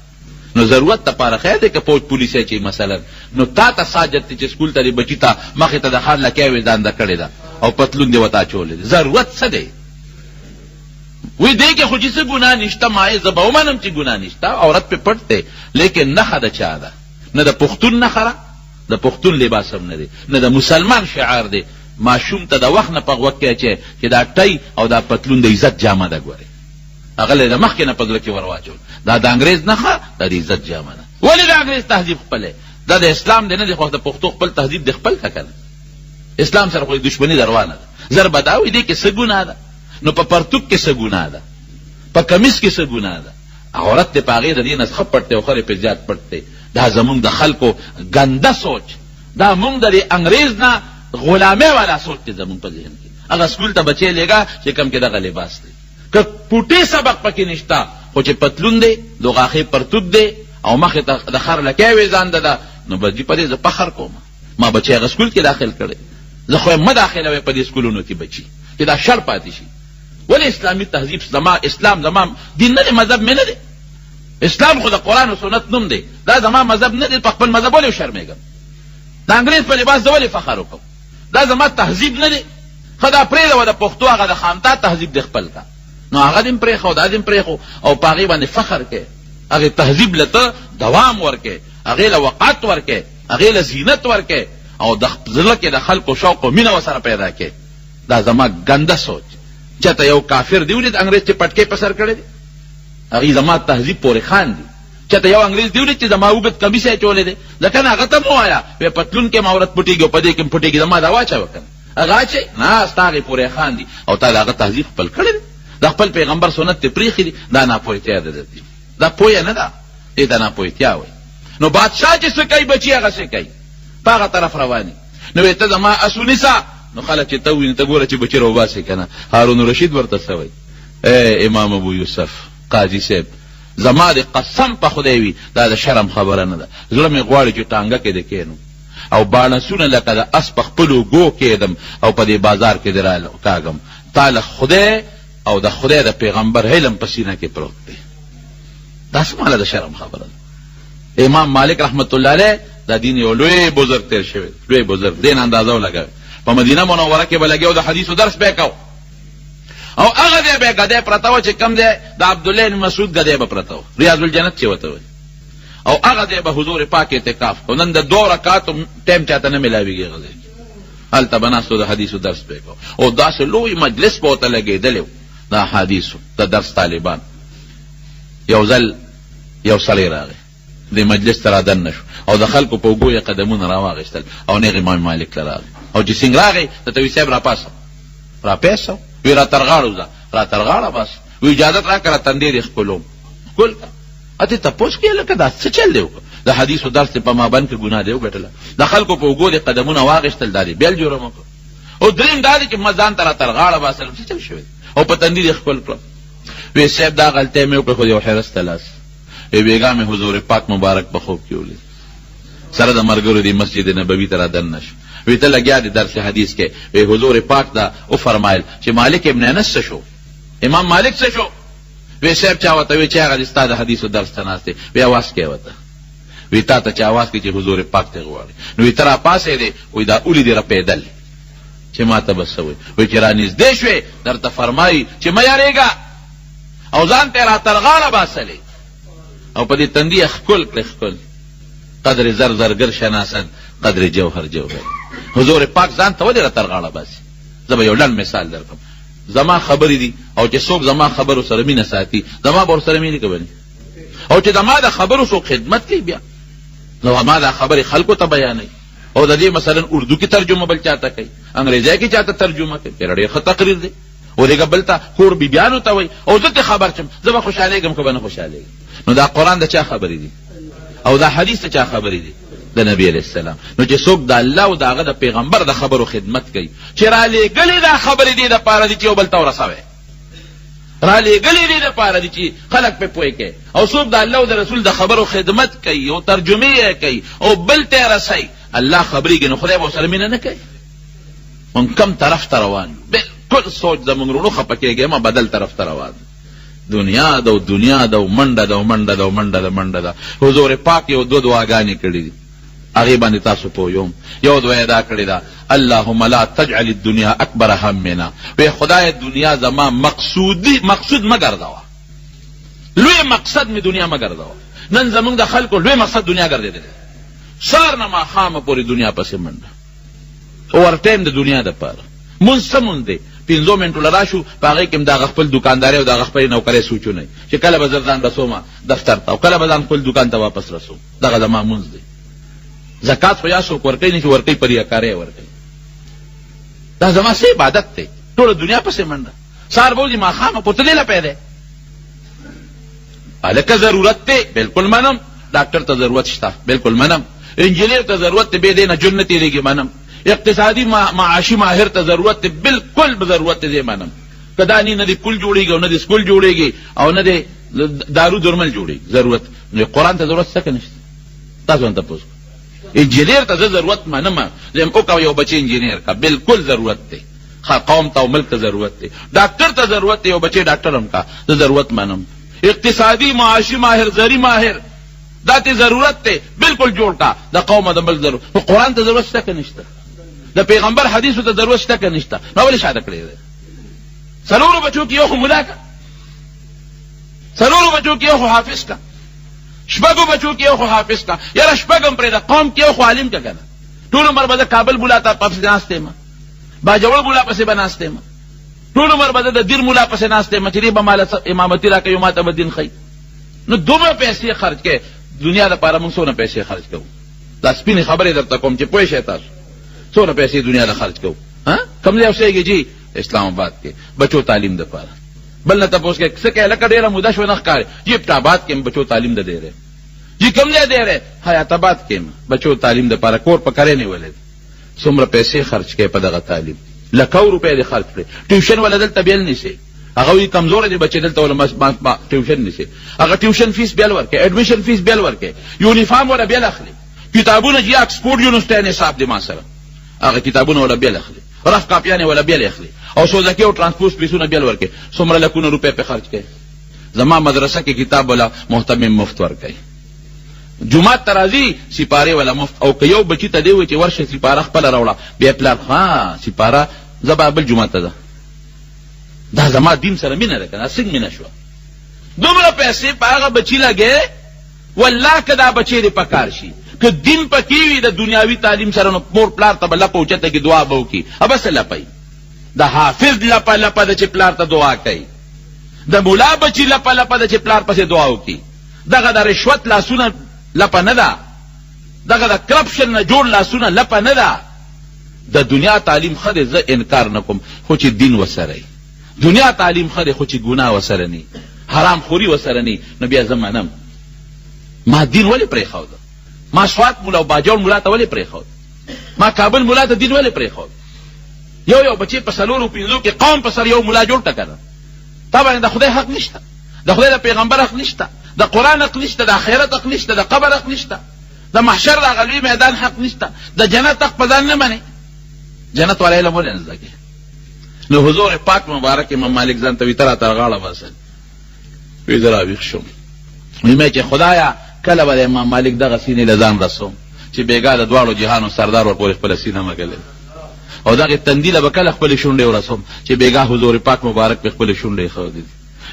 نو ضرورت دپاره خیر دی که فوج پولیس یې چې مثلا نو تا ته ساجت دی چې سکول ته دې بچي ته مخې ته د خار لکۍ وې دانده کړې ده او پتلون دې ورته اچولی دی. ضرورت څه دی؟ وی دی کې خو چې څه ګناه نشته، ما زه به ومنم چې ګناه نشته، عورت پې پټ دی، لیکن نښه د چا ده؟ نه د پښتون نښه ده، د پښتون لباس هم نه دی، نه د مسلمان شعار دی. ماشوم ته د وخت نه په غوږ کې اچوي چې دا ټی او دا پتلون د عزت جامه ده. ګورې هغه له د مخکې نه په زړه کې ور واچول، دا د انګریز نښه، دا د عزت جامه ده. ولې د انګریز تهذیب خپل دا د اسلام دی نه دی، خو د پښتو خپل تهذیب د خپل که کنه اسلام سره خو دشمني دروانه ده. زر به دا وي دې کې څه ګناه ده؟ نو په پرتوک کې څه ګناه ده؟ په کمیس کې څه ګناه ده؟ عورت دې په هغې د دې نه ښه پټ دی او خرې پې زیات پټ دی. دا زمونږ د خلکو ګنده سوچ، دا مونږ د دې انګریز نه غلامۍ والا سوچ دی زمونږ په ذهن کې. هغه سکول ته بچی لېږه چې کم کې دغه لباس دی، که پوټې سبق پکې نشته، خو چې پتلون دی، دوغاخې پرتوک دی او مخې ته د خر لکۍ وې ځانده ده، نو بس په دې زه فخر کوم. ما بچی هغه سکول کې داخل کړی، زه خو یې مه داخلوئ په دې سکولونو کې بچي چې دا شر پاتې شي. ولې اسلامي تهذیب زما اسلام زما دین نه دی، مذهب مې نه دی. اسلام خو د قرآن و سنت نوم دی، دا زما مذهب نه دی. په خپل مذهب ولې وشرمېږم؟ د انګریز په لباس زه ولې فخر وکړم؟ دا زما تهذیب نه دی. ښه دا پرېږده، د پښتو هغه د خامتا تهذیب دی خپل کا، نو هغه دې م پرېښو، دا دې م پرېښو، او په هغې باندې فخر کوې، هغې تهذیب له ته دوام ورکې، هغې له وقعت ورکې، هغې له زینت ورکې، او د زړه کې د خلکو شوق و مینه ورسره پیدا کړې. دا زما ګنده سوچ. چېرته یو کافر دی ولید انګریز چې پټکې په سر کړی دی، هغې زما تهذیب پورې خاندي. چېرته یو انګریز دی ولید چې زما اوږد کمیس یې اچولی دی، ځکه نه هغه ته م ووایه وی پتلون کې م عورت پټېږي او په دې کې م پټېږي، زما دا واچوه که نه هغه اچوي، نه ستا هغې پورې خاندي او تا د هغه تهذیب خپل کړی دی، د خپل پیغمبر سنت دې پرېښي دي. دا ناپوهتیا ده، دا پوهه نه ده، دې ته ناپوهتیا وایي. نو بادشاه چې څه کوي بچي هغه څه کوي، په هغه طرف رواني. نو وایي ته زما اس ونیسه، نو خلک چې ته وویني ته ګوره چې بچي راوباسې که نه. هارون رشید ورته څه وایي؟ ای امام ابو یوسف قاضي صاحب، زما د قسم په خدای وي دا د شرم خبره نه ده، زړه مې غواړي چې ټانګه کې دې کښېنم او باڼسونه لکه د اس په خپلو اوږو کښېږدم او په دې بازار کې دې راکاږم. تا له خدای او د خدای د پیغمبر علم په سینه کې پروت دی. دا څه ماله د شرم خبره ده؟ امام مالک رحمت الله علیه دا دین یو لوی بزرګ تېر شوی، لوی بزرګ، دین اندازه ولګوي. په مدینه منوره کې به لګیا او د حدیثو درس به یې کو، او هغه دی به ګدی پرته وه چې کم دی د عبدالله بن مسعود ګدی به پرته وه، ریاض الجنت چې ورته وایي، او هغه دی به حضور پاک اعتکاف کو. نن د 2 رکعاتو ټایم چاته نه میلاویږي هغه ځای کې، هلته به ناست و د حدیثو درس به یې کو، او داسې لوی مجلس به ورته لګېدلی و د احادیثو د درس طالبان. یو ځل یو سړی راغی د مجلس ته رادننه شو او د خلکو په اوږو یې قدمونه راواغېستل او نیغ امام مالک ته راغی، او چې څنګه راغی ته وی صاحب راپاسه راپیسه، وی را ترغاړو ځه را ترغاړه، بس وی اجازت را کړه تندې دې ښکلوم ښکل که. اتې تپوس کړې لکه دا څه چل دی وکړه؟ د حدیثو درس دې په مابند کې ګناه دی وګټله، د خلکو په اوږو دې قدمونه واغېستل، دا دې بیل جرم وکړه. او درېیم دا دی چې ما ځان ته را ترغاړه باسلم، څه چل شوی او په تندې دې ښکل کړم. وی صاحب دا غلطۍ مې وکړه، خو یو حرس ته لاس بیګا مې حضور پاک مبارک په خوب کې ولید، سره د ملګرو دې مسجد نبوي ته رادننه شو. وی ته لګیا دی درس حدیث کې، وی حضور پاک دا وفرمایل چې مالک ابن انس څه شو، امام مالک څه شو؟ وی صاحب چا ورته وی چې هغه دې ستا د حدیثو درس ته ناست دی. وی اواز کې ورته، وی تا ته چې اواز کې چې حضور پاک ته غواړي. نو وی ته راپاسېدې، وی دا اولی دې رپېدل چې ما ته به څه وایي؟ وی چې رانږدې شوې درته فرمایي چې مه یارېږه، او ځان ته یې را ترغاړه باسلې او په دې تندي یې ښکل کړې ښکل. قدر زر زرګر شناسد قدر جوهر جوهر. حضور پاک ځان ته ولې را ترغاړه باسي؟ زه به یو لنډ مثال درکړم. زما خبرې دي او چې څوک زما خبرو سره مینه ساتي زما به ورسره مینې کوي او چې زما د خبرو څوک خدمت کوي بیا نو ما دا خبرې خلکو ته بیانوي او د دې مثلا اردو کې ترجمه بل چاته کوي انګریزي کې چاته ترجمه کوي پیر ډېر ښه تقریر دی ورېږه بل ته کور بیبیانو ته وایي او زه ته خبر شم زه به خوشحالېږم که به نه خوشحالېږم نو دا قرآن د چا خبرې دي او دا حدیث د چا خبرې دي د نبی علیه السلام نو چې څوک د الله او د هغه د پیغمبر د خبرو خدمت کوي چې رالیږلې دا خبرې دې دپاره دي چې یو بل ته ورسوی رالیږلې دې دپاره دي چې خلک پرې پوه کوي او څوک د الله او د رسول د خبرو خدمت کوي او ترجمې یې کوي او بل ته یې رسوي الله خبرېږي نو خدای به ورسره مینه نه کوي مونږ کم طرف ته روان یو بالکل سوچ زمونږ رونو خفه کېږي ما بدل طرف ته روان دنیا ده او دنیا ده او منډه ده او منډه ده او منډه ده منډه ده حضور پاک یو دو دعاګانې کړي دي هغې باندې تاسو پوه یو دعا یې دا کړې ده اللهم لا تجعل الدنیا اکبر همنا وی خدای دنیا زما مقصود مه ګرځوه لوی مقصد مې دنیا مه ګرځوه نن زمونږ د خلکو لوی مقصد دنیا ګرځېدلی سار نه ماښامه پورې دنیا پسې منډه اوور ټایم د دنیا دپاره مونځ څه مونځ دی 5 منټو له راشو په هغې کې هم د هغه خپل دوکاندارۍ او د هغه خپلې نوکرۍ سوچونه چې کله به زه ځان رسوم دفتر ته او کله به ځان خپل دوکان ته واپس رسوم دغه زما مونځ دی زکات خو یا څوک ورکوي نه چې ورکوي په ریاکارۍ ورکوي دا زما څه عبادت دی ټوله دنیا پسې منډه سهار به وځي ماښامه پوتلې له پیدا هلکه ضرورت دی بالکل منم ډاکټر ته ضرورت شته بالکل منم انجینیر ته ضرورت دی بې دې نه ژوند نه تېرېږي منم اقتصادي معاشي ماهر ته ضرورت دی بالکل به ضرورت دی منم که دا نه د پل جوړېږي او نه د سکول جوړېږي او نه د دارو درمل جوړېږي ضرورت نو قرآن ته ضرورت څه که نشته تاسو هم تپوس انجینیر ته زه ضرورت منم زم وکړه یو بچی انجینیر کا بالکل ضرورت دی قوم ته او ملک ته ضرورت دی ډاکټر ته ضرورت دی یو بچی ډاکټر هم کا زه ضرورت منم اقتصادي معاشي ماهر زري ماهر دا ته ضرورت دی بالکل جوړ کا د قوم د ملک ضرورت خو قرآن ته ضرورت شته که نشته د پیغمبر حدیثو ته ضرورت شته که نشته نو ولې شاده کړی دی څلورو بچو کې یو خو ملا کا څلورو بچو کې یو خو حافظ کا شپږو بچو کې یو خو حافظ کا یاره شپږم پرېږده قوم کې یو خو عالم کا که نه ټول عمر به زه کابل ملا ته پسې ناست یم باجوړ ملا پسې به ناست یم ټول عمر به زه د دیر ملا پسې ناست یم چې دې به ماله امامتي را کوي ما ته به دین ښیي نو دومره پیسې خرج کوې دنیا دپاره موږ څونه پیسې خرج کوو دا سپینې خبرې درته کوم چې پوه شئ تاسو څونه پیسې دنیا له خرج کوو کوم ځای اوسېږي جي اسلام آباد کې بچو تعلیم دپاره بل نه تپوس کې څه کوې لکه ډېره موده شوه نه ښکارې جي پټاباد کې بچو تعلیم د دی رہے جي کوم ځای دی رہے حیات آباد کې بچو تعلیم دپاره کور په کرې نیولی څومره پیسې خرج کوې په دغه تعلیم لکو روپۍ دې خرج کړې ټیوشن والا دلته بیل نیسي هغه وایي کمزوره دي بچې دلته ولا ټیوشن نیسي هغه ټیوشن فیس بیل ورکوي ایډمیشن فیس بیل ورکوي یونیفارم ولا بیل اخلي کتابونه جي اکسفورډ یونیورسټۍ نصاب دي ما سره هغه کتابونه ولا بیل اخلي رف کاپیانې ولا بیل اخلي او سوزکي او ترانسپورټ فیسونه بیل ورکوي څومره لکونه روپۍ پې خرج کوي زما مدرسه کې کتاب والا محتمم مفت ورکوي جمعات ته راځي سپارې والا مفت او که یو بچي ته دی وایي چې ورشه سپاره خپله راوړه بیا پلار ها سپاره زه به بل جمعات ته ځه دا زما دین سره مینه ده که نه څنګه مینه شوه دومره پیسې په هغه بچي لګې والله که دا بچی دې په کار شي که دین پکې وي د دنیاوي تعلیم سره نو مور پلار ته به لپه اوچته کې دعا به وکړي بس لپی د حافظ لپه لپه ده چې پلار ته دعا کوي د ملا بچي لپه لپه ده چې پلار پسې دعا وکړي دغه د رشوت لاسونه لپه نه ده دغه د کرپشن نه جوړ لاسونه لپه نه ده د دنیا تعلیم ښه دی زه انکار نه کوم خو چې دین وسره دنیا تعلیم ښه دی خو چې ګناه وسره نی حرام خوري وسره نی نو بیا زه منم ما دین ولې پرېښوده ما سوات ملا او باجوړ ملا ته ولې پرېښود ما کابل ملا ته دین ولې پرېښود یو بچی په څلورو پنځو کې قوم په سر یو ملا جوړ ته کنه تا باندې د خدای حق نشته د خدای د پیغمبر حق نشته د قرآن حق نشته د آخرت حق نشته د قبر حق نشته د محشر د هغه لوی میدان حق نشته د جنت حق په ځان نه منې جنت والا علم ولې نه زده کوې نو حضور پاک مبارک امام مالک ځان ته وي ته راته غاړه باسل وی زه راویښ شوم ویمه چې خدایا کله به د امام مالک دغه سینې له ځان رسوم چې بېګا د دواړو جهانو سردار ورپورې خپله سینه مږلې او دغې تندي له به کله خپلې شونډې ورسوم چې بېګا حضور پاک مبارک پې خپلې شونډې ایښودې دي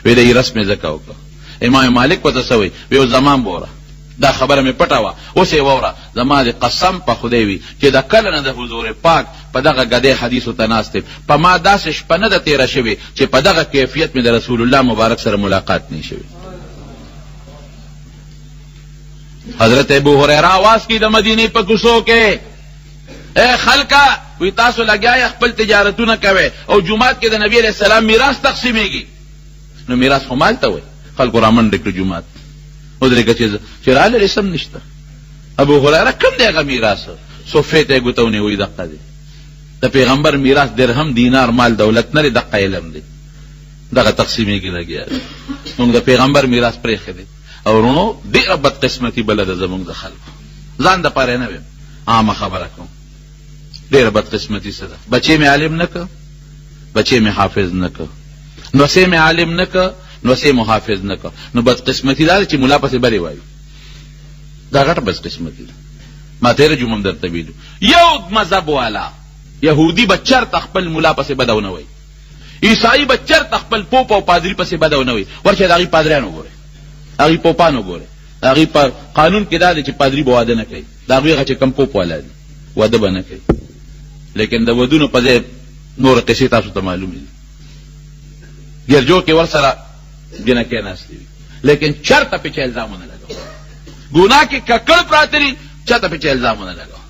وی د یې رسم یې ځکه وکړه امام مالک ورته څه وایي وی یو زمان بوره دا خبره مې پټه وه، اوس یې واوره. زما د قسم په خدای وي چې د کله نه د حضور پاک په دغه ګدې حدیثو ته ناست یم، په ما داسې شپه نه ده تېره شوې چې په دغه کیفیت مې د رسول الله مبارک سره ملاقات نه شوې. حضرت ابو هریره آواز کی د مدینې په کوڅو کې، اے خلکه وی تاسو لګیا خپل تجارتونه کوئ او جومات کې د نبی علیہ السلام میراث تقسیمیږي. نو میراث خو مال ته وایي. خلکو رامنډې کړه جومات، ودرېږه چې راله رسم نشته. ابو هریره کوم دی هغه میراث؟ صفې ته یې ګوته ونیوی، دقه دی د پیغمبر میراث درهم دینار مال دولت نه دی، دقه علم دی، دغه تقسیمیږي لګیا دی. موږ د پیغمبر میراث پرېښی دی او ورونو ډېره بدقسمتي بله ده زموږ د خلکو. ځان دپاره نه ویم، عامه خبره کوم. ډېره بدقسمتي څه ده؟ بچې مې عالم نه که، بچې مې حافظ نه که، نوسې مې عالم نه که، نوسې مو حافظ نه که. نو بدقسمتي دا ده چې ملا پسې بدې وایي. دا غټه بدقسمتي ده. ما تېره جمعه هم درته ویلو، یو مذهب والا یهودي به چرته خپل ملا پسې بده ونه وایي، عیسایي به چرته خپل پوپ او پادري پسې بده ونه وایي. ورشه د هغوی پادریان وګورئ، هغوی پوپان وګورئ. د هغوی په قانون کې دا دی چې پادري به واده نه کوي، د هغوی هغه چې کم پوپ والا دي واده به نه کوي. لیکن د ودونو په ځای نور قصې تاسو ته معلومې دي. ګرجو کې ورسره جنکۍ ناستې وي، لیکن چرته پې چې الزام ونه لګوه. ګناه کې ککړ پراته دي، چاته پې چې الزام ونه لګوه.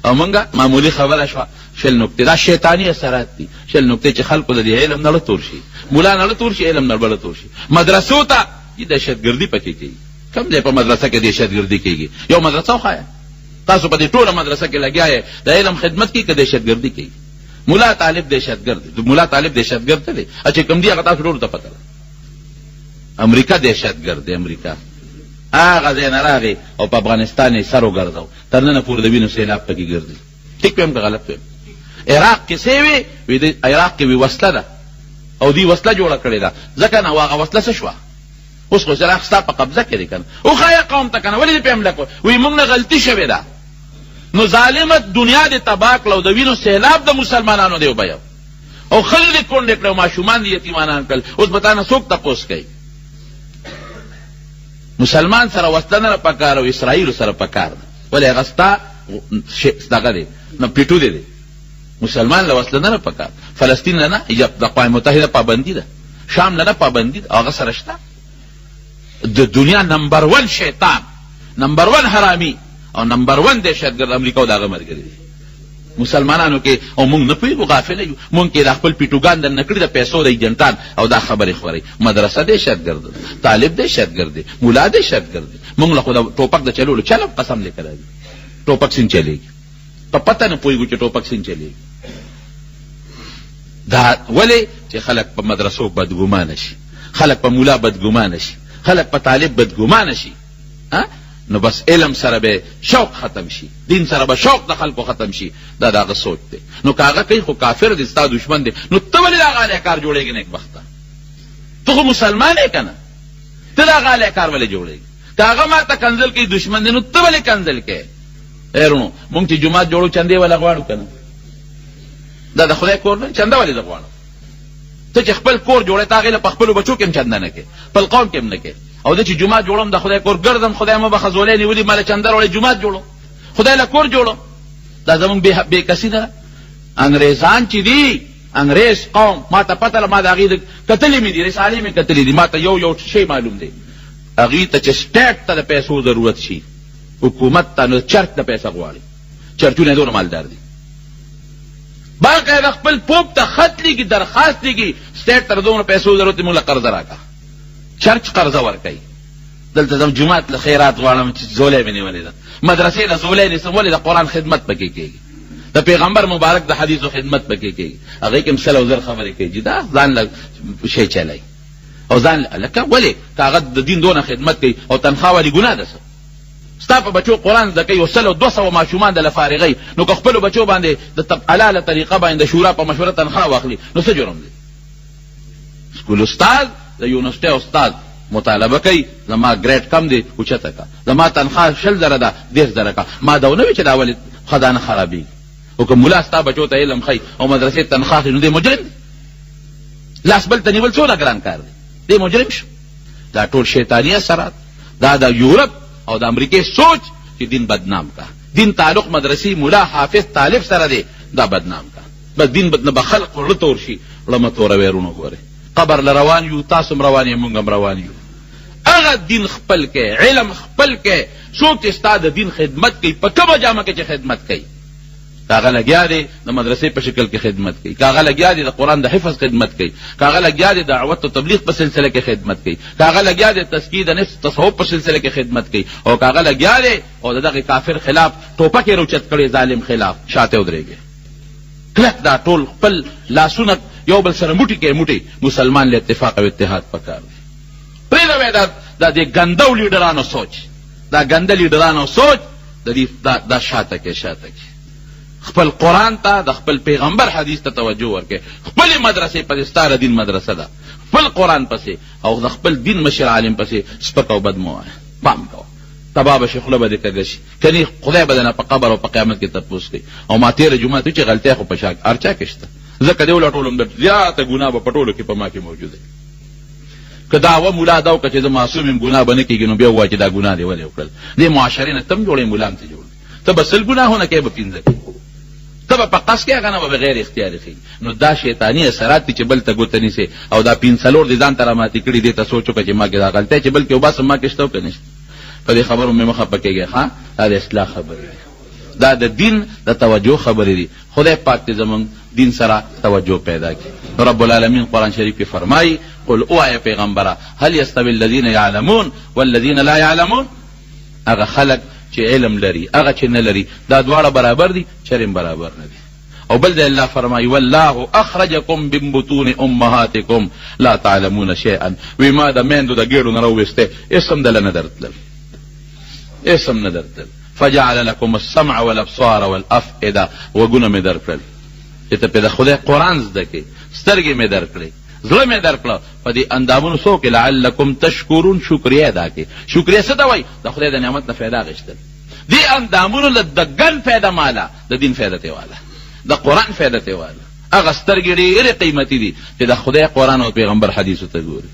او موږ معمولي خبره شوه 20 نقطې، دا شیطاني اثرات دي. 20 نقطې چې خلکو د دې علم نړه تور شي، ملا نړه تور شي، علم نړه تور شي. مدرسو ته دهشتګردي پکې کوي. کوم دی په مدرسه کې دهشتګردي کېږي؟ یو مدرسه وښایه. تاسو په دې ټوله مدرسه کې لګیا یې د علم خدمت کې که دهشتګردي کوي؟ ملا طالب دهشتګرد دی، ملا طالب دهشتګرد دی. چې کوم دی هغه تاسو ټولو ته پته ده. امریکا دهشتګرد دی، امریکا هغه ځای نه راغی او په افغانستان یې سر وګرځو، تر ننه پورې د وینو سیلاب پکې ګرځي. ټیک ویم که غلط ویم؟ عراق کې څه وي؟ د عراق کې وي وسله ده او دوی وسله جوړه کړې ده، ځکه نه هغه وسله څه شوه؟ اوس خو عراق ستا په قبضه کې دی که نه؟ وښایه قوم ته که نه، ولې دې په حمله کوي؟ وایي موږ نه غلطي شوې ده. نو ظالمه دنیا دې تباه کړه او د وینو سیلاب د مسلمانانو دی وبیو او ښځې دې کونډې کړه او ماشومان دې یتیمانان کړل. اوس به تا نه څوک تپوس کوي؟ مسلمان سره وسله نه پکار او اسرائیلو سره پکار ده. ولې هغه ستا دغه دی، نه پیټو دی. مسلمان له وسله نه پکار. فلسطین نه نه، د اقوام متحده پابندي ده، شام نه پابندي ده، هغه سره شته. د دنیا نمبر 1 شیطان، نمبر 1 حرامي او نمبر 1 دهشتګرد امریکا او د هغه ملګري دي. مسلمانانو کې او موږ نه پوهېږو، غافله یو. موږ کې د خپل پیټوګان درنه کړي د پیسو د ایجنټان او دا خبرې خورئ. مدرسه دهشتګرد ده، طالب دهشتګرد دی، ملا دهشتګرد دی. موږ له خو د ټوپک د چلولو چلم قسم لیکلی دی. ټوپک سین چلېږي، په پته نه پوهېږو چې ټوپک سین چلېږي. دا ولې چې خلک په مدرسو بدګمانه شي، خلک په ملا بدګمانه شي، خلک په طالب بدګمانه شي. نو بس علم سره به شوق ختم شي، دین سره به شوق د خلکو ختم شي. دا د هغه سوچ دی. نو که هغه کوي خو کافر دی، ستا دشمن دی. نو ته ولې د هغه علیه کار جوړېږي نیکبخته؟ ته خو مسلمان یې که نه؟ ته د هغه علیه کار ولې جوړېږي؟ که هغه ما ته کنځل کوي دشمن دی، نو ته ولې کنځل کوې؟ ایرونو مونږ چې جومات جوړو چندې وله غواړو که نه؟ دا د خدای کور نه، چنده ولې زه غواړم؟ ته چې خپل کور جوړې ته هغې له په خپلو بچو کې هم چنده نه کوې، خپل قوم کې هم نه کوې. او زه چې جومات جوړم د خدای کور ګرځم، خدای مه به خزولۍ نیولي ما له چنده راوړې جومات جوړو، خدای له کور جوړو. دا زمونږ بې کسي ده. انګریزان چې دي، انګریز قوم، ما ته پته له ما د هغې کتلې مې دي، رسالې مې کتلې دي، ما ته یو شی معلوم دی. هغې ته چې سټیټ ته د پیسو ضرورت شي، حکومت ته، نو چرچ ته پیسه غواړي. چرچونه یې دونه مالدار دي. باقاعده خپل پوپ ته خط لیکي، درخواست لیکي، سټیټ ته دومره پیسو ضرورت دی، موږ له قرضه راکړه. چرچ قرضه ورکوي. دلته زم جومات له خیرات غواړم چې زولی مې نیولې ده، مدرسې له زولی نیسم، ولې د قرآن خدمت پکې کېږي، د پیغمبر مبارک د حدیثو خدمت پکې کېږي. هغې کې هم سل او زر خبرې کوي چې دا ځان له شی چلی او ځان لکه ولې که هغه د دین دونه خدمت کوي او تنخوا ولې ګناه ده؟ ستا په بچو قرآن زده کوي او 100 او 200 ماشومان دله فارغوي، نو که خپلو بچو باندې د حلاله طریقه باندې د شورا په مشوره تنخوا واخلي، نو څه جرم دی؟ سکول استاد د یونیورسټۍ استاد مطالبه کوي زما ګریډ کم دی، اوچته که زما تنخوا 20 زره ده، 10 زره که. ما دا ونه وي چې دا ولې خدا نه خرابېږي. او که ملا ستا بچو ته علم ښي او مدرسې تنخوا اخلي، نو دی مجرم دی. لاس بل ته نیول څونه ګران کار دی، دی مجرم شو. دا ټول شیطاني اثرات، دا د یورپ او د امریکې سوچ چې دین بدنام کا، دین تعلق مدرسې مولا حافظ طالب سره دی، دا بدنام کا. بس دین به خلق ورله تور شي، ړمه توروي رونو ګورې قبر له روان یو، تاسو هم روان یې، موږ هم روان یو. هغه دین خپل کې، علم خپل کې. څوک چې ستا د دین خدمت کوي په کومه جامه کې چې خدمت کوي، که هغه لګیا دی د مدرسې په شکل کې خدمت کوي، که هغه لګیا دی د قرآن د حفظ خدمت کوي، که هغه لګیا دی د دعوت او تبلیغ په سلسله کې خدمت کوي، که هغه لګیا دی تزکیې د نفس تصوف په سلسله کې خدمت کوي، او که هغه لګیا دی او د دغه کافر خلاف ټوپک یې روچت کړی، ظالم خلاف شاته ودرېږي. کلک دا ټول خپل لاسونه یو بل سره موټي کې موټي، مسلمان له اتفاق او اتحاد پکار دی. پرېږدوئ دا د ګندو لیډرانو سوچ، دا ګنده لیډرانو سوچ دا شاته کې. خپل قرآن ته، د خپل پیغمبر حدیث ته توجه ورکړئ. خپلې مدرسې پسې ستا دین مدرسه ده، خپل قرآن پسې او د خپل دین مشر عالم پسې سپک او بد مه وایه. پام کوه، تباه به شي، خوله به دې کږه شي، کنې خدای به درنه په قبر او په قیامت کې تپوس کوي. او ما تېره جمعه ته چې غلطۍ خو په هر چا کې شته، ځکه دې ولټولم د زیاته ګناه به په ټولو کې په ما کې موجوده. که دعوه مولا دا وکړه چې زه معصوم یم، ګناه به نه کېږي، نو بیا ووایه چې دا ګناه دې ولې وکړل. دې معاشرې نه ته هم جوړې، مولا هم ته جوړ، ته به 100 ګناهونه کوې، به 15 کوې، ته به په قص کې هغه نه به بغیر اختیاري ښي. نو دا شیطاني اثرات دي چې بل ته ګوته نیسې، او دا 5 دې ځان ته راماتې کړي، دې ته سوچ وکړه چې ما کې دا غلطۍ چې بلکې وباسم ما کې شته او که نشته. په دې خبرو مې مه خفه کېږئ، ښه، دا د اصلاح خبرې دي، دا د دین د توجه خبرې دي. خدای پاک دې زموږ دین سره توجه پیدا کړي. رب العالمین قرآن شریف کې فرمایي قل اوایه پیغمبره هل یستوی الذین یعلمون والذین لا یعلمون، هغه خلک چې علم لري هغه چې نه لري، دا دواړه برابر دي؟ چرم برابر نه دي. او بل دی الله فرمایي والله اخرجکم من بطون امهاتکم لا تعلمون شیئا، وی ما د میندو د ګېډو نه راوویستی، اسم دله نه درتلل، اسم نه درتلل. فجعل لكم السمع والابصار والافئده، وګونه مې درکړل چې ته پې د خدای قرآن زده کړې، سترګې مې درکړې، زړه مې درکړه، په دې اندامونو څو کې لعلکم تشکرون، شکریه ادا کړې. شکریه څه ته وایي؟ د خدای د نعمت نه فایده اخیستل. دې اندامونو له د ګن فایده ماله، د دین فایده ته واله، د قرآن فایده ته واله. هغه سترګې ډېرې قیمتي دي چې د خدای قرآن او پیغمبر حدیثو ته ګوري.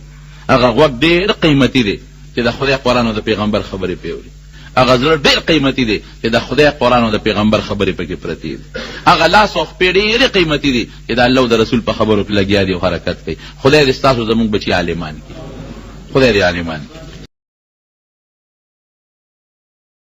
هغه غوږ ډېر قیمتي دی چې د خدای قرآن او د پیغمبر خبرې پې اوري. هغه زړه ډېر قیمتي دی چې د خدای قرآن او د پیغمبر خبرې پکې پرتې دي. هغه لاس او خپې ډېرې قیمتي دي چې د الله او د رسول په خبرو کې لګیا دي او حرکت کوي. خدای دې ستاسو زموږ بچي عالمان کړي، خدای دې عالمان کړي.